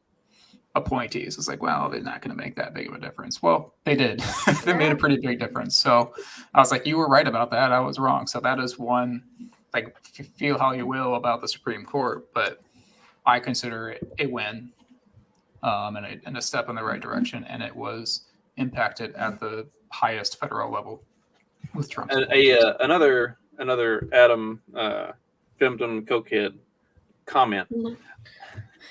appointees. It's like, well, they're not going to make that big of a difference. Well, they did. They made a pretty big difference. So I was like, you were right about that. I was wrong. So that is one, like, feel how you will about the Supreme Court, but I consider it a win and a step in the right direction. And it was impacted at the highest federal level with Trump. Another Adam Femden Cokehead comment. Mhm.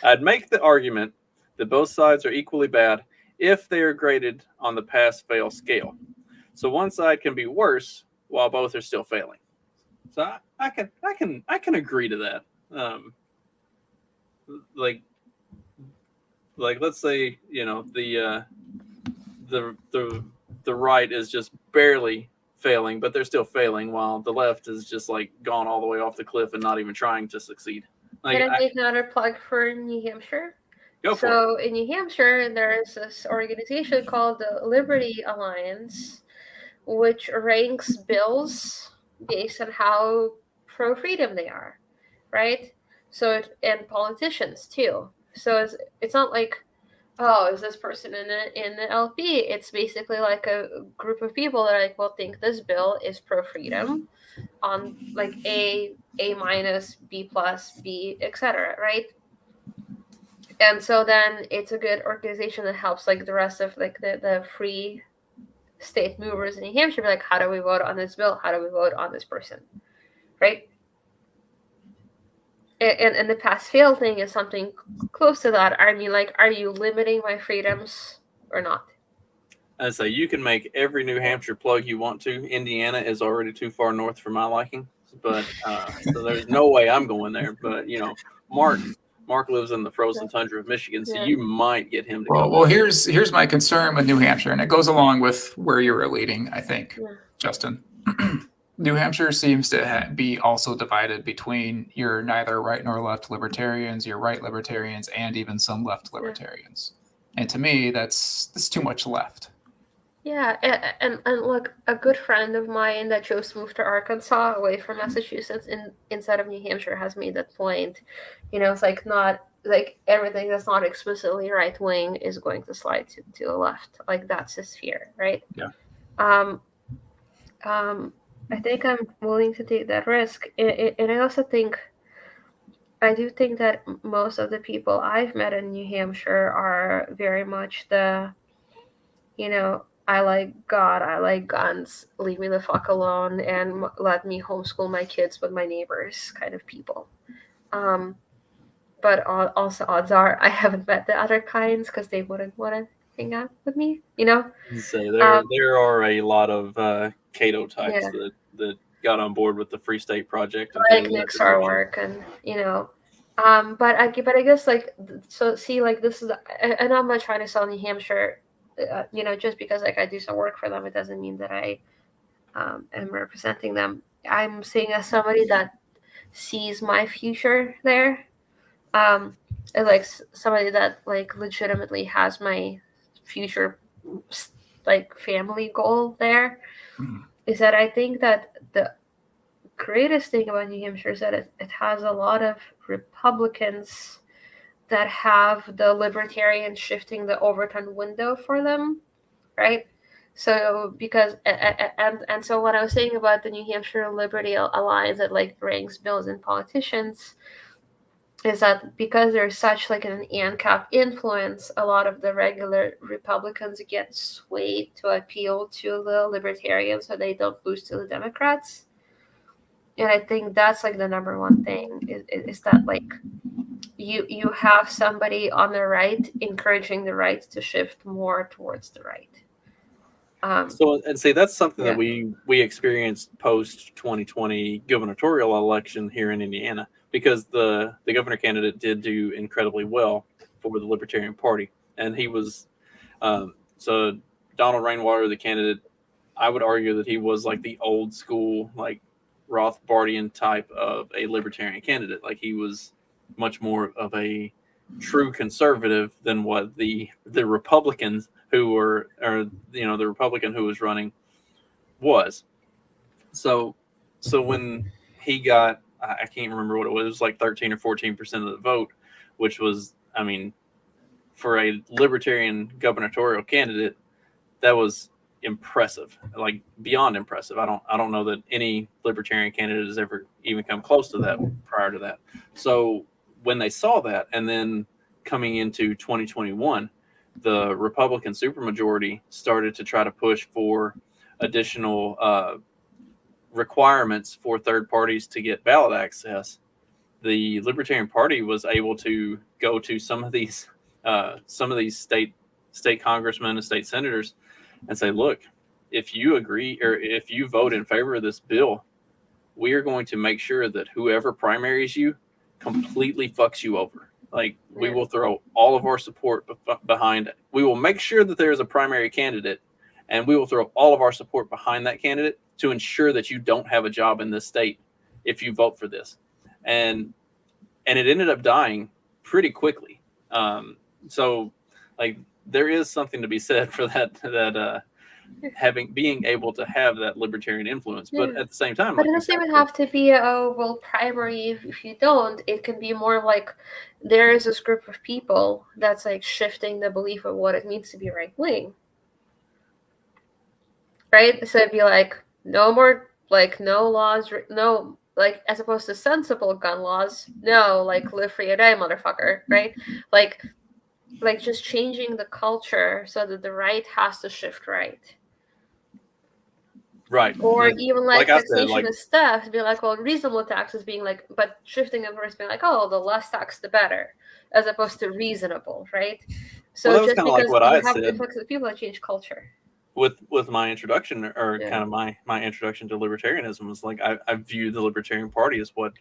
I'd make the argument that both sides are equally bad if they are graded on the pass-fail scale. So one side can be worse while both are still failing. So I can agree to that. Like let's say, you know, the right is just barely failing, but they're still failing, while the left is just like gone all the way off the cliff and not even trying to succeed. Like, Can I make another plug for New Hampshire? Go for So in New Hampshire, there's this organization called the Liberty Alliance, which ranks bills based on how pro-freedom they are, right? So and politicians too. So it's not like, oh, is this person in the LP? It's basically like a group of people that are like, well, think this bill is pro-freedom on like A minus, B plus, B, etc., right? And so then it's a good organization that helps like the rest of like the free state movers in New Hampshire be like, how do we vote on this bill? How do we vote on this person? Right? And the pass-fail thing is something close to that. I mean, like, are you limiting my freedoms or not? And so you can make every New Hampshire plug you want to. Indiana is already too far north for my liking, but so there's no way I'm going there. But you know, Mark lives in the frozen tundra of Michigan, so you might get him to go. Well, here's my concern with New Hampshire, and it goes along with where you were leading, I think, Justin. New Hampshire seems to be also divided between your neither right nor left libertarians, your right libertarians, and even some left libertarians. And to me, that's too much left. Yeah, and look, a good friend of mine that chose to move to Arkansas away from Massachusetts inside of New Hampshire has made that point. You know, it's like not like everything that's not explicitly right wing is going to slide to the left. Like that's his fear, right? Yeah. I think I'm willing to take that risk, and I also think I do think that most of the people I've met in New Hampshire are very much the, you know, I like God, I like guns, leave me the fuck alone, and let me homeschool my kids with my neighbors kind of people. But also odds are I haven't met the other kinds because they wouldn't want to hang out with me, you know? So there are a lot of Cato types that got on board with the Free State Project. Like Nick's our work, and you know, but I guess like, so see, like this is, and I'm not trying to sell New Hampshire, you know, just because like I do some work for them, it doesn't mean that I am representing them. I'm saying as somebody that sees my future there, as like somebody that like legitimately has my future like family goal there, is that I think that the greatest thing about New Hampshire is that it has a lot of Republicans that have the libertarian shifting the Overton window for them, right? So because and so what I was saying about the New Hampshire Liberty Alliance that like ranks bills and politicians is that because there's such like an ANCAP influence, a lot of the regular Republicans get swayed to appeal to the libertarians so they don't lose to the Democrats. And I think that's like the number one thing is that like you have somebody on the right encouraging the right to shift more towards the right. So and see, that's something that we experienced post 2020 gubernatorial election here in Indiana, because the governor candidate did do incredibly well for the Libertarian Party, and he was so Donald Rainwater, the candidate, I would argue that he was like the old school like Rothbirdian type of a libertarian candidate. Like he was much more of a true conservative than what the Republicans who were, or you know, the Republican who was running was. So when he got, I can't remember what it was like 13 or 14% of the vote, which was, I mean, for a Libertarian gubernatorial candidate, that was impressive, like beyond impressive. I don't know that any Libertarian candidate has ever even come close to that prior to that. So when they saw that, and then coming into 2021, the Republican supermajority started to try to push for additional requirements for third parties to get ballot access. The Libertarian Party was able to go to some of these state congressmen and state senators and say, look, if you agree or if you vote in favor of this bill, we are going to make sure that whoever primaries you completely fucks you over. Like, we will throw all of our support behind it. We will make sure that there is a primary candidate, and we will throw all of our support behind that candidate to ensure that you don't have a job in this state if you vote for this. And it ended up dying pretty quickly. So like, there is something to be said for that being able to have that libertarian influence, but at the same time, but like, it doesn't even have to be primary. If you don't, it can be more like there is this group of people that's like shifting the belief of what it means to be right wing, right? So it'd be like no more, like no laws, no, like as opposed to sensible gun laws, no, like live free or die, motherfucker, right? Like just changing the culture so that the right has to shift right. Right. Or even like taxation said, of stuff, to be like, well, reasonable taxes being like, but shifting them first being like, oh, the less tax, the better, as opposed to reasonable, right? So well, just because like what you I have said influx of people that change culture. With my introduction, or kind of my introduction to libertarianism, was like, I view the Libertarian Party as what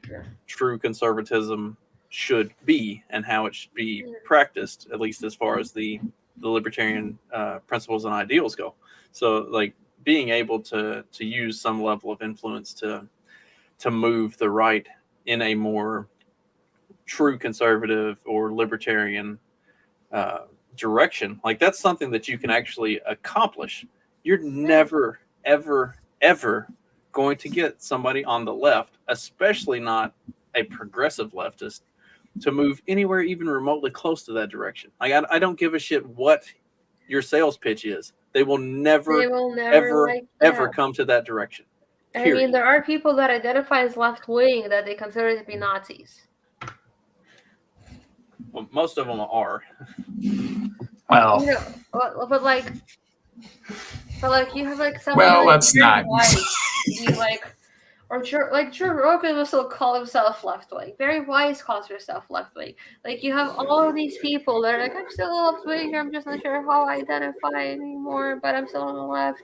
true conservatism should be and how it should be practiced, at least as far as the libertarian principles and ideals go. So like, being able to use some level of influence to move the right in a more true conservative or libertarian direction, like, that's something that you can actually accomplish. You're never, ever, ever going to get somebody on the left, especially not a progressive leftist, to move anywhere even remotely close to that direction. Like, I don't give a shit what your sales pitch is. They will never ever come to that direction. Period. I mean, there are people that identify as left wing that they consider to be Nazis. Well, most of them are. Well, you know, but like you have like somebody. Well, like let's not. Be like, or Joe Rogan will still call himself left wing. Barry Weiss calls herself left wing. Like, you have all of these people that are like, I'm still left wing. I'm just not sure how I identify anymore, but I'm still on the left.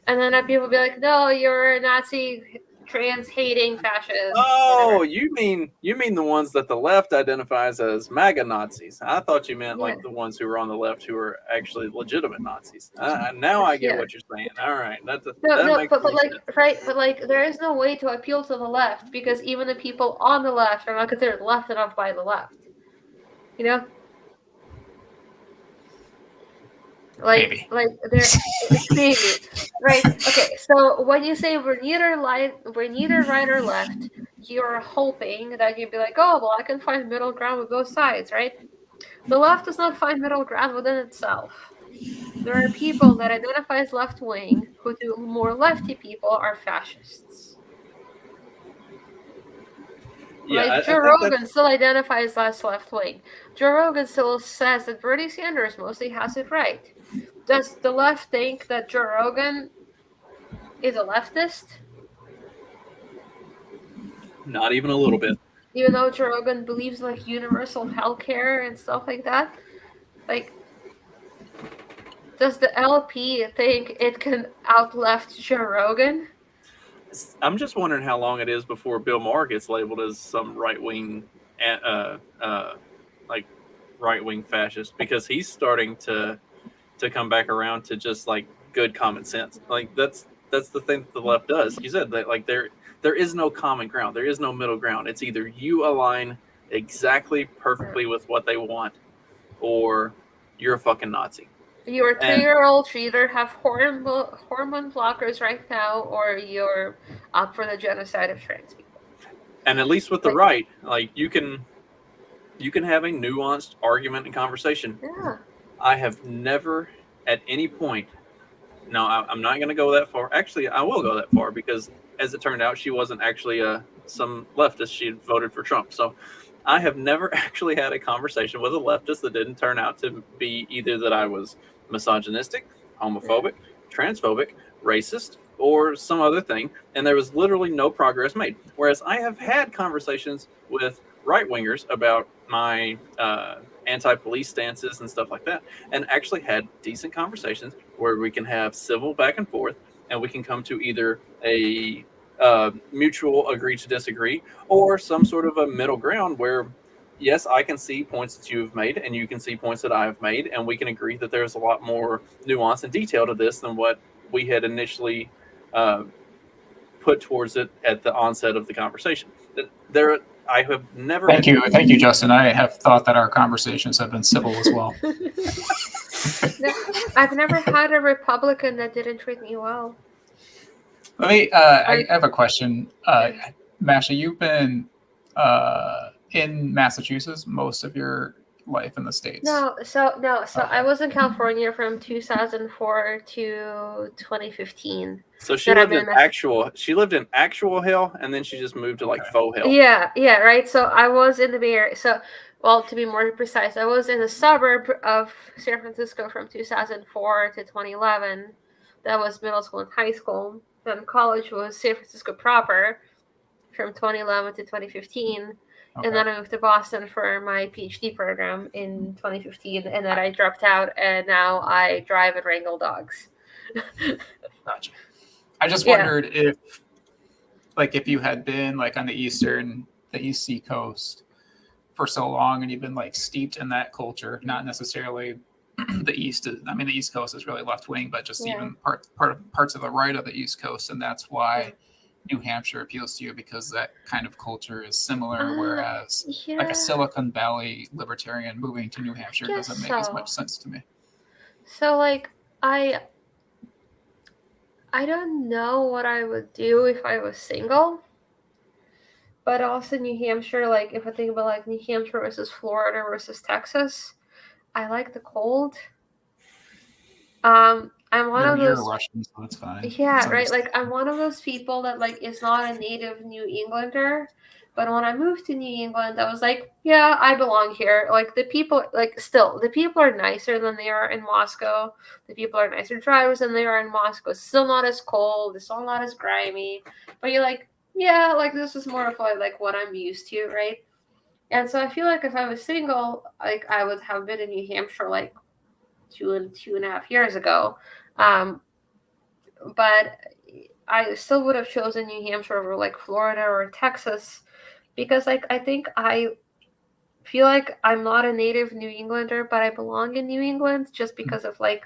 And then people be like, no, you're a Nazi, trans hating fascist. Oh, you mean the ones that the left identifies as MAGA Nazis? I thought you meant like the ones who are on the left who are actually legitimate Nazis. Now I get what you're saying. All right, that makes but like sense. right, but like there is no way to appeal to the left, because even the people on the left are not considered left enough by the left. You know. Maybe. Like there, maybe, right? Okay, so when you say we're neither right or left, you're hoping that you'd be like, oh well, I can find middle ground with both sides, right? The left does not find middle ground within itself. There are people that identify as left wing who, to more lefty people, are fascists. Yeah, like Joe Rogan still identifies as left wing. Joe Rogan still says that Bernie Sanders mostly has it right. Does the left think that Joe Rogan is a leftist? Not even a little bit. Even though Joe Rogan believes like universal healthcare and stuff like that? Like, does the LP think it can out-left Joe Rogan? I'm just wondering how long it is before Bill Maher gets labeled as some right-wing, like right-wing fascist, because he's starting to come back around to just like good common sense. Like, that's the thing that the left does. You said that, like, there is no common ground. There is no middle ground. It's either you align exactly perfectly with what they want, or you're a fucking Nazi. Your 3-year-old should either have hormone blockers right now, or you're up for the genocide of trans people. And at least with the right, like, you can You can have a nuanced argument and conversation. Yeah. I have never at any point, no, I'm not going to go that far. Actually, I will go that far because as it turned out, she wasn't actually some leftist. She had voted for Trump. So I have never actually had a conversation with a leftist that didn't turn out to be either that I was misogynistic, homophobic, transphobic, racist, or some other thing. And there was literally no progress made. Whereas I have had conversations with right wingers about my anti-police stances and stuff like that, and actually had decent conversations where we can have civil back and forth, and we can come to either a mutual agree to disagree or some sort of a middle ground where, yes, I can see points that you've made and you can see points that I have made, and we can agree that there's a lot more nuance and detail to this than what we had initially put towards it at the onset of the conversation. I have never. Thank you, Justin. I have thought that our conversations have been civil as well. I've never had a Republican that didn't treat me well. Let me. I have a question. Masha, you've been in Massachusetts most of your life in the States. No. So I was in California from 2004 to 2015. So she lived in actual hell, and then she just moved to like faux hell. Yeah, right. So I was in the Bay Area. So, well, to be more precise, I was in a suburb of San Francisco from 2004 to 2011. That was middle school and high school. Then college was San Francisco proper from 2011 to 2015. Okay. And then I moved to Boston for my PhD program in 2015. And then I dropped out, and now I drive and wrangle dogs. Gotcha. I just wondered if you had been like on the East Sea coast for so long, and you've been like steeped in that culture, not necessarily the East. I mean, the East Coast is really left wing, but just even parts of the right of the East Coast, and that's why New Hampshire appeals to you, because that kind of culture is similar. Whereas like a Silicon Valley libertarian moving to New Hampshire doesn't make as much sense to me. So like I don't know what I would do if I was single, but also New Hampshire, like if I think about like New Hampshire versus Florida versus Texas, I like the cold. I'm one of those. You're Russian, so that's fine. Yeah, right. Like I'm one of those people that like is not a native New Englander, but when I moved to New England, I was like, yeah, I belong here. Like the people are nicer than they are in Moscow. The people are nicer drivers than they are in Moscow. It's still not as cold. It's still not as grimy. But you're like, yeah, like this is more of like what I'm used to, right? And so I feel like if I was single, like I would have been in New Hampshire like two and a half years ago. But I still would have chosen New Hampshire over like Florida or Texas, because like I think I feel like I'm not a native New Englander, but I belong in New England just because of like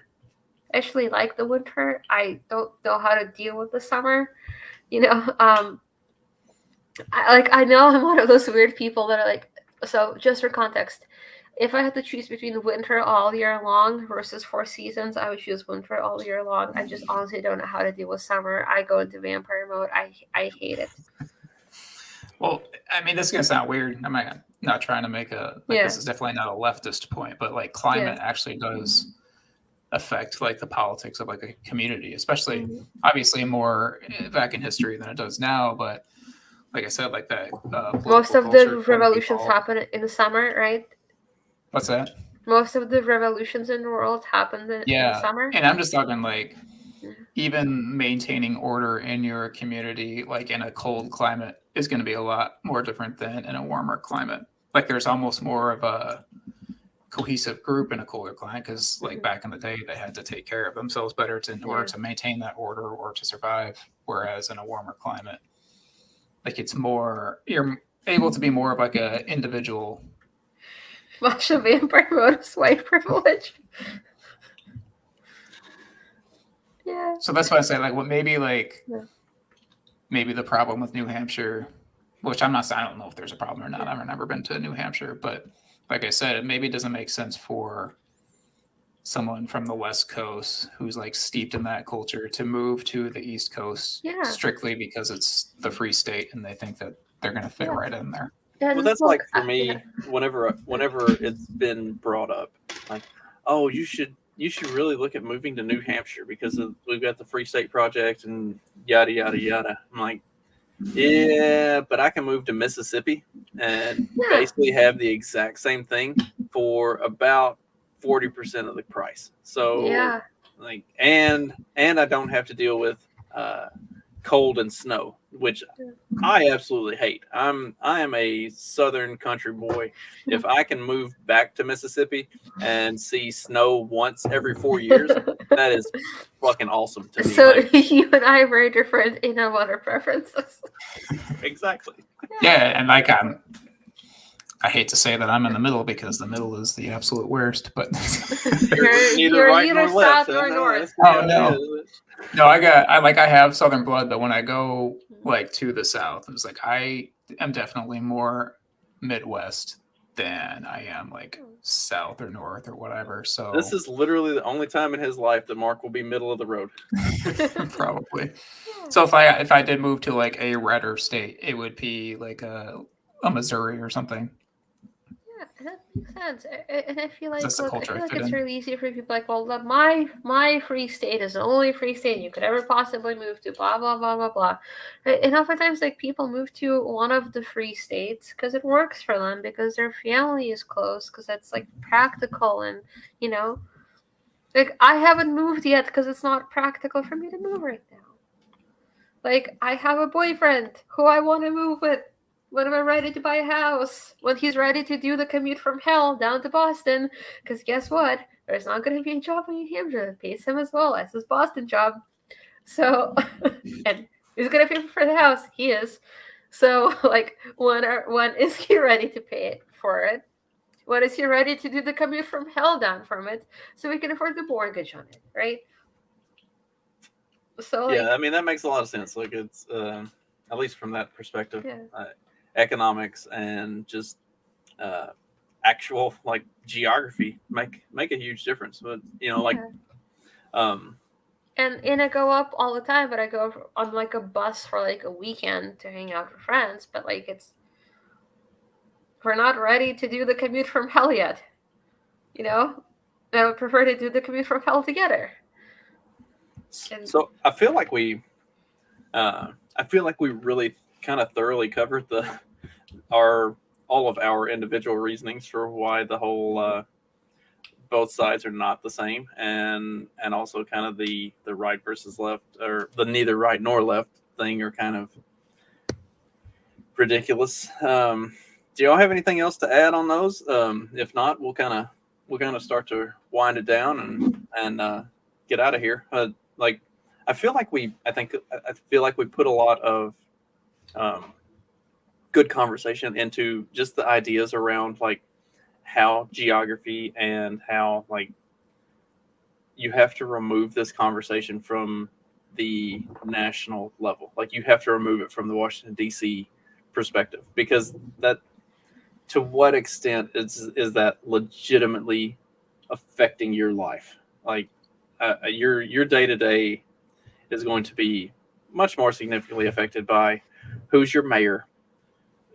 I actually like the winter. I don't know how to deal with the summer, you know. I know I'm one of those weird people that are like, so just for context, if I had to choose between winter all year long versus 4 seasons, I would choose winter all year long. I just honestly don't know how to deal with summer. I go into vampire mode. I hate it. Well, I mean, this is going to sound weird. I'm not trying to make this is definitely not a leftist point, but like climate actually does affect like the politics of like a community, especially obviously more back in history than it does now. But like I said, like that. Most of the revolutions happen in the summer, right? What's that? Most of the revolutions in the world happened in the summer. And I'm just talking like even maintaining order in your community, like in a cold climate, is going to be a lot more different than in a warmer climate. Like there's almost more of a cohesive group in a colder climate, because like back in the day, they had to take care of themselves better in order to maintain that order or to survive. Whereas in a warmer climate, like it's more, you're able to be more of like a individual. Masha, vampire mode is white privilege. Yeah. So that's why I say like what maybe the problem with New Hampshire, which I'm not saying, I don't know if there's a problem or not. I've never been to New Hampshire, but like I said, it maybe doesn't make sense for someone from the West Coast who's like steeped in that culture to move to the East Coast strictly because it's the free state and they think that they're going to fit right in there. And that's look, like for me, whenever it's been brought up, like, oh, you should really look at moving to New Hampshire because we've got the Free State Project and yada yada yada. I'm like, yeah, but I can move to Mississippi and basically have the exact same thing for about 40% of the price. So yeah. like, and I don't have to deal with cold and snow, which I absolutely hate. I am a southern country boy. If I can move back to Mississippi and see snow once every 4 years, that is fucking awesome to me. So Like, you and I are very different in our weather preferences. exactly. Yeah, and like I hate to say that I'm in the middle because the middle is the absolute worst, but You're neither south nor north. Oh no, I have Southern blood, but when I go like to the South, it's like I am definitely more Midwest than I am like South or North or whatever. So this is literally the only time in his life that Mark will be middle of the road. Probably. So if I did move to like a redder state, it would be like a Missouri or something. Yeah, that makes sense. And I feel like, That's the culture I fit it's in. really easy for people like, well, my free state is the only free state you could ever possibly move to, blah, blah, blah, blah, blah. And oftentimes, like, people move to one of the free states because it works for them, because their family is close, because that's, like, practical and, you know. Like, I haven't moved yet because it's not practical for me to move right now. Like, I have a boyfriend who I want to move with when I'm ready to buy a house, when he's ready to do the commute from hell down to Boston, because guess what? There's not going to be a job in New Hampshire that pays him as well as his Boston job. So, and he's going to pay for the house. He is. So, like, when is he ready to pay for it? When is he ready to do the commute from hell down from it so we can afford the mortgage on it, right? So, like, yeah, I mean, that makes a lot of sense. Like, it's at least from that perspective. Yeah. Economics and just actual like geography make a huge difference. But like and I go up all the time, but I go on like a bus for like a weekend to hang out with friends, but like we're not ready to do the commute from hell yet. I would prefer to do the commute from hell together. So I feel like we really kind of thoroughly covered all of our individual reasonings for why the whole both sides are not the same, and also kind of the right versus left, or the neither right nor left thing are kind of ridiculous. Do y'all have anything else to add on those? If not, we'll kind of start to wind it down and get out of here. I feel like we put a lot of good conversation into just the ideas around like how geography and how like you have to remove this conversation from the national level. Like you have to remove it from the Washington D.C. perspective, because that, to what extent is that legitimately affecting your life? Like your day-to-day is going to be much more significantly affected by who's your mayor,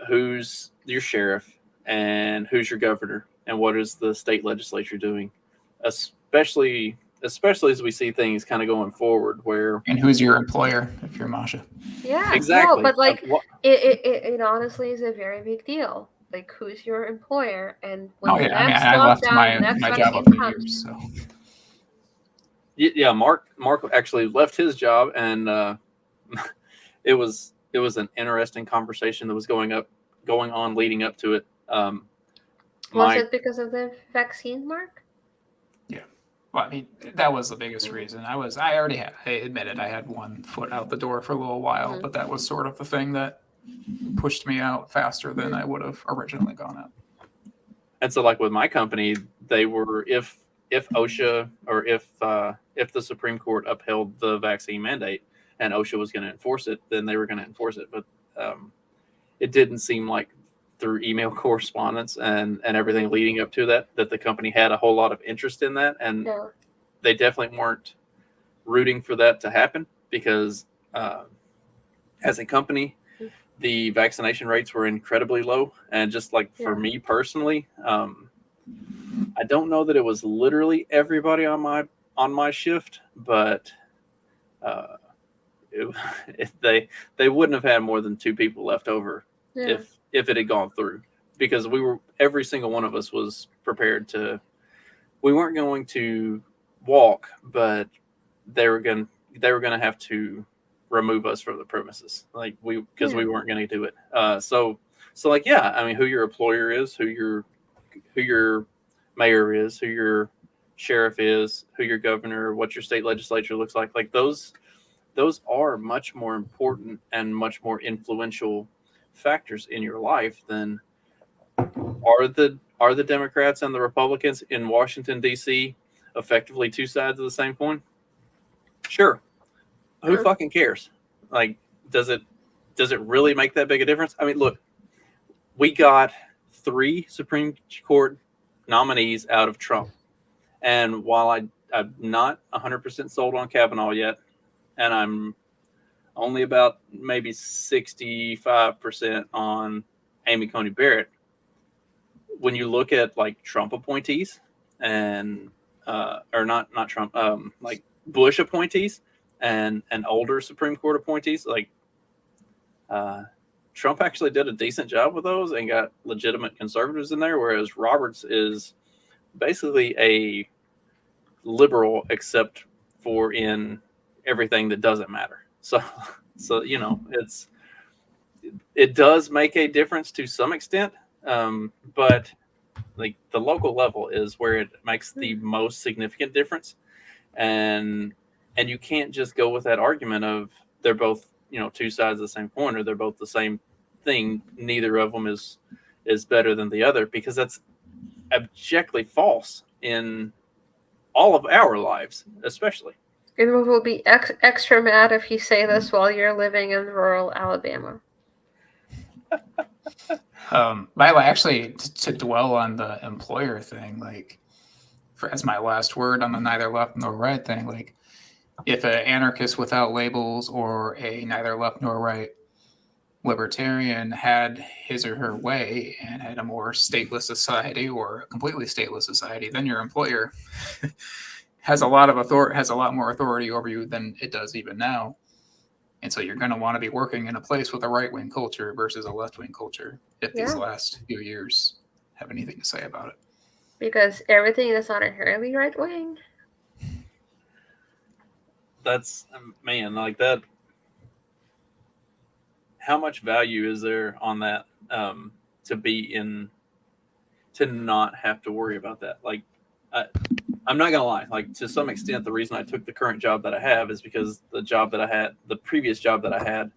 who's your sheriff, and who's your governor, and what is the state legislature doing, especially as we see things kind of going forward. And who's your employer if you're Masha? Yeah, exactly. No, but like it honestly is a very big deal. Like, who's your employer, and when I left my job up 2 years. So yeah, Mark actually left his job, and it was an interesting conversation that was going on leading up to it. Was it because of the vaccine, Mark? Yeah. Well, I mean, that was the biggest reason. I admitted I had one foot out the door for a little while, but that was sort of the thing that pushed me out faster than I would have originally gone out. And so, like with my company, they were, if OSHA or if the Supreme Court upheld the vaccine mandate and OSHA was going to enforce it, then they were going to enforce it. But it didn't seem like through email correspondence and everything leading up to that the company had a whole lot of interest in that. And they definitely weren't rooting for that to happen, because as a company, the vaccination rates were incredibly low. And just like for me personally, I don't know that it was literally everybody on my shift, but they wouldn't have had more than 2 people left over if it had gone through, because every single one of us was prepared to. We weren't going to walk, but they were going to have to remove us from the premises, like because we weren't going to do it. So like, yeah, I mean, who your employer is, who your mayor is, who your sheriff is, who your governor, what your state legislature looks like those are much more important and much more influential factors in your life than are the Democrats and the Republicans in Washington, D.C. effectively 2 sides of the same coin? Sure. Who fucking cares? Like, does it really make that big a difference? I mean, look, we got 3 Supreme Court nominees out of Trump. And while I'm not 100% sold on Kavanaugh yet, and I'm only about maybe 65% on Amy Coney Barrett, when you look at like Trump appointees and or not Trump, like Bush appointees and older Supreme Court appointees, like Trump actually did a decent job with those and got legitimate conservatives in there, whereas Roberts is basically a liberal except for in everything that doesn't matter. So you know, it does make a difference to some extent, but like the local level is where it makes the most significant difference, and you can't just go with that argument of they're both, you know, 2 sides of the same coin, or they're both the same thing. Neither of them is better than the other, because that's abjectly false in all of our lives, especially. And we will be extra mad if you say this while you're living in rural Alabama. Actually, to dwell on the employer thing, like, as my last word on the neither left nor right thing, like, if an anarchist without labels or a neither left nor right libertarian had his or her way and had a more stateless society or a completely stateless society, then your employer has a lot more authority over you than it does even now. And so you're going to want to be working in a place with a right-wing culture versus a left-wing culture if these last few years have anything to say about it. Because everything is not inherently right-wing. That's, man, like that. How much value is there on that to not have to worry about that? Like, I'm not gonna lie. Like, to some extent, the reason I took the current job that I have is because the previous job that I had,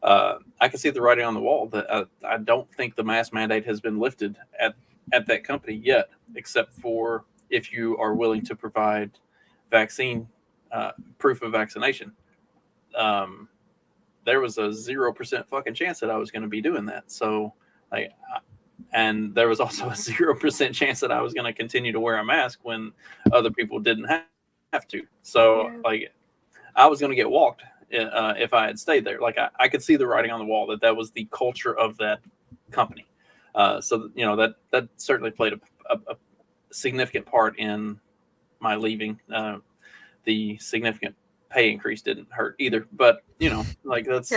I can see the writing on the wall that I don't think the mask mandate has been lifted at that company yet, except for if you are willing to provide vaccine proof of vaccination. There was a 0% fucking chance that I was going to be doing that. So, like, and there was also a 0% chance that I was going to continue to wear a mask when other people didn't have to. So, like, I was going to get walked if I had stayed there. Like, I could see the writing on the wall that was the culture of that company. So, you know, that certainly played a significant part in my leaving. The significant pay increase didn't hurt either, but, you know, like, that's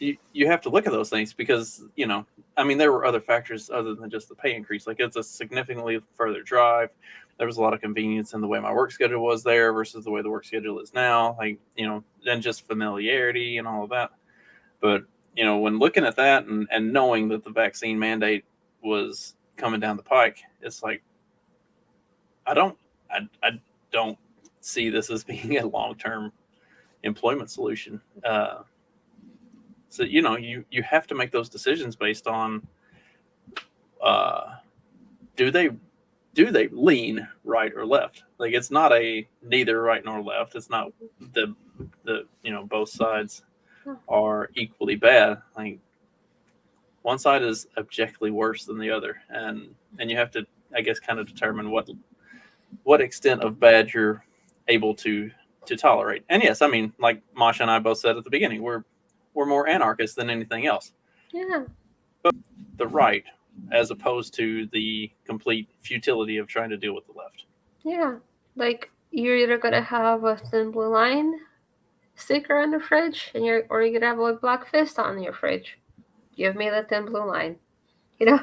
you have to look at those things because, you know, I mean, there were other factors other than just the pay increase. Like, it's a significantly further drive. There was a lot of convenience in the way my work schedule was there versus the way the work schedule is now. Like, you know, then just familiarity and all of that. But, you know, when looking at that and knowing that the vaccine mandate was coming down the pike, it's like, I don't see this as being a long-term employment solution. So, you know, you have to make those decisions based on do they lean right or left? Like, it's not a neither right nor left. It's not the you know, both sides are equally bad. Like, one side is objectively worse than the other, and you have to, I guess, kind of determine what extent of bad you're able to tolerate. And yes, I mean, like Masha and I both said at the beginning, we're more anarchists than anything else. Yeah. the right, as opposed to the complete futility of trying to deal with the left. Yeah. Like, you're either gonna have a thin blue line sticker on the fridge, or you're gonna have a black fist on your fridge. Give me the thin blue line. You know?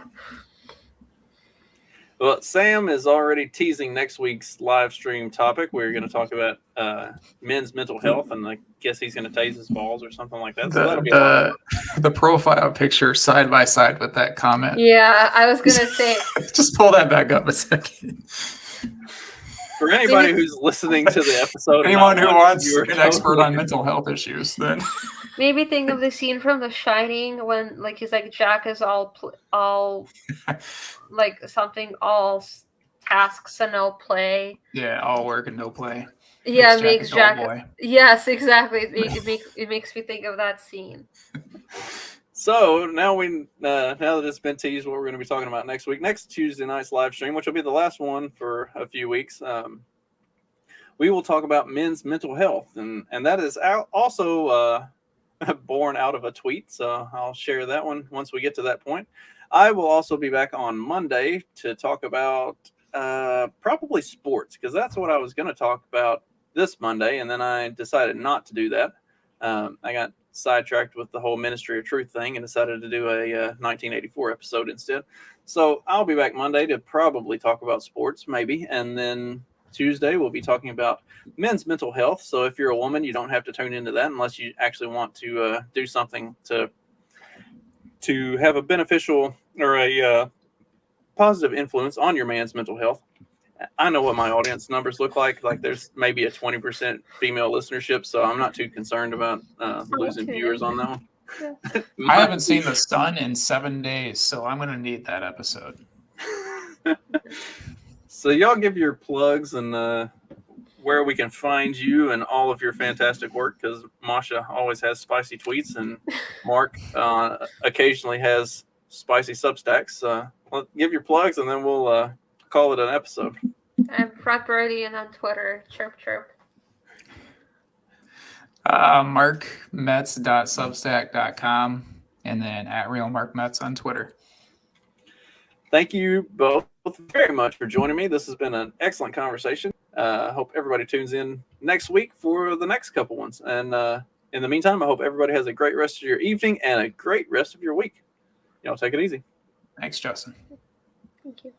Well, Sam is already teasing next week's live stream topic. We're going to talk about men's mental health, and I guess he's going to tase his balls or something like that. So that'll be a lot of fun. The profile picture side by side with that comment. Yeah, I was gonna say. Just pull that back up a second. For anybody who's listening to the episode, anyone who wants an expert on mental health issues, then Maybe think of the scene from The Shining when, like, he's like, Jack is all like something, all tasks and no play. Yeah, all work and no play. Yeah, makes Jack. Boy. Yes, exactly. It makes me think of that scene. So now now that it's been teased, what we're going to be talking about next week, next Tuesday night's live stream, which will be the last one for a few weeks. We will talk about men's mental health, and that is also born out of a tweet. So I'll share that one once we get to that point. I will also be back on Monday to talk about probably sports, because that's what I was going to talk about this Monday, and then I decided not to do that. I got sidetracked with the whole Ministry of Truth thing and decided to do a 1984 episode instead. So I'll be back Monday to probably talk about sports, maybe, and then Tuesday we'll be talking about men's mental health. So if you're a woman, you don't have to tune into that unless you actually want to do something to have a beneficial or a positive influence on your man's mental health. I know what my audience numbers look like. Like, there's maybe a 20% female listenership, so I'm not too concerned about losing viewers on that one. Yeah. I haven't seen the sun in 7 days, so I'm going to need that episode. So y'all give your plugs and where we can find you and all of your fantastic work, because Masha always has spicy tweets and Mark occasionally has spicy Substacks. Give your plugs and then we'll call it an episode. I'm Rothbirdian on Twitter. Chirp chirp. markmetz.substack.com and then @realmarkmetz on Twitter. Thank you both very much for joining me. This has been an excellent conversation. I hope everybody tunes in next week for the next couple ones. And in the meantime, I hope everybody has a great rest of your evening and a great rest of your week. Y'all take it easy. Thanks, Justin. Thank you.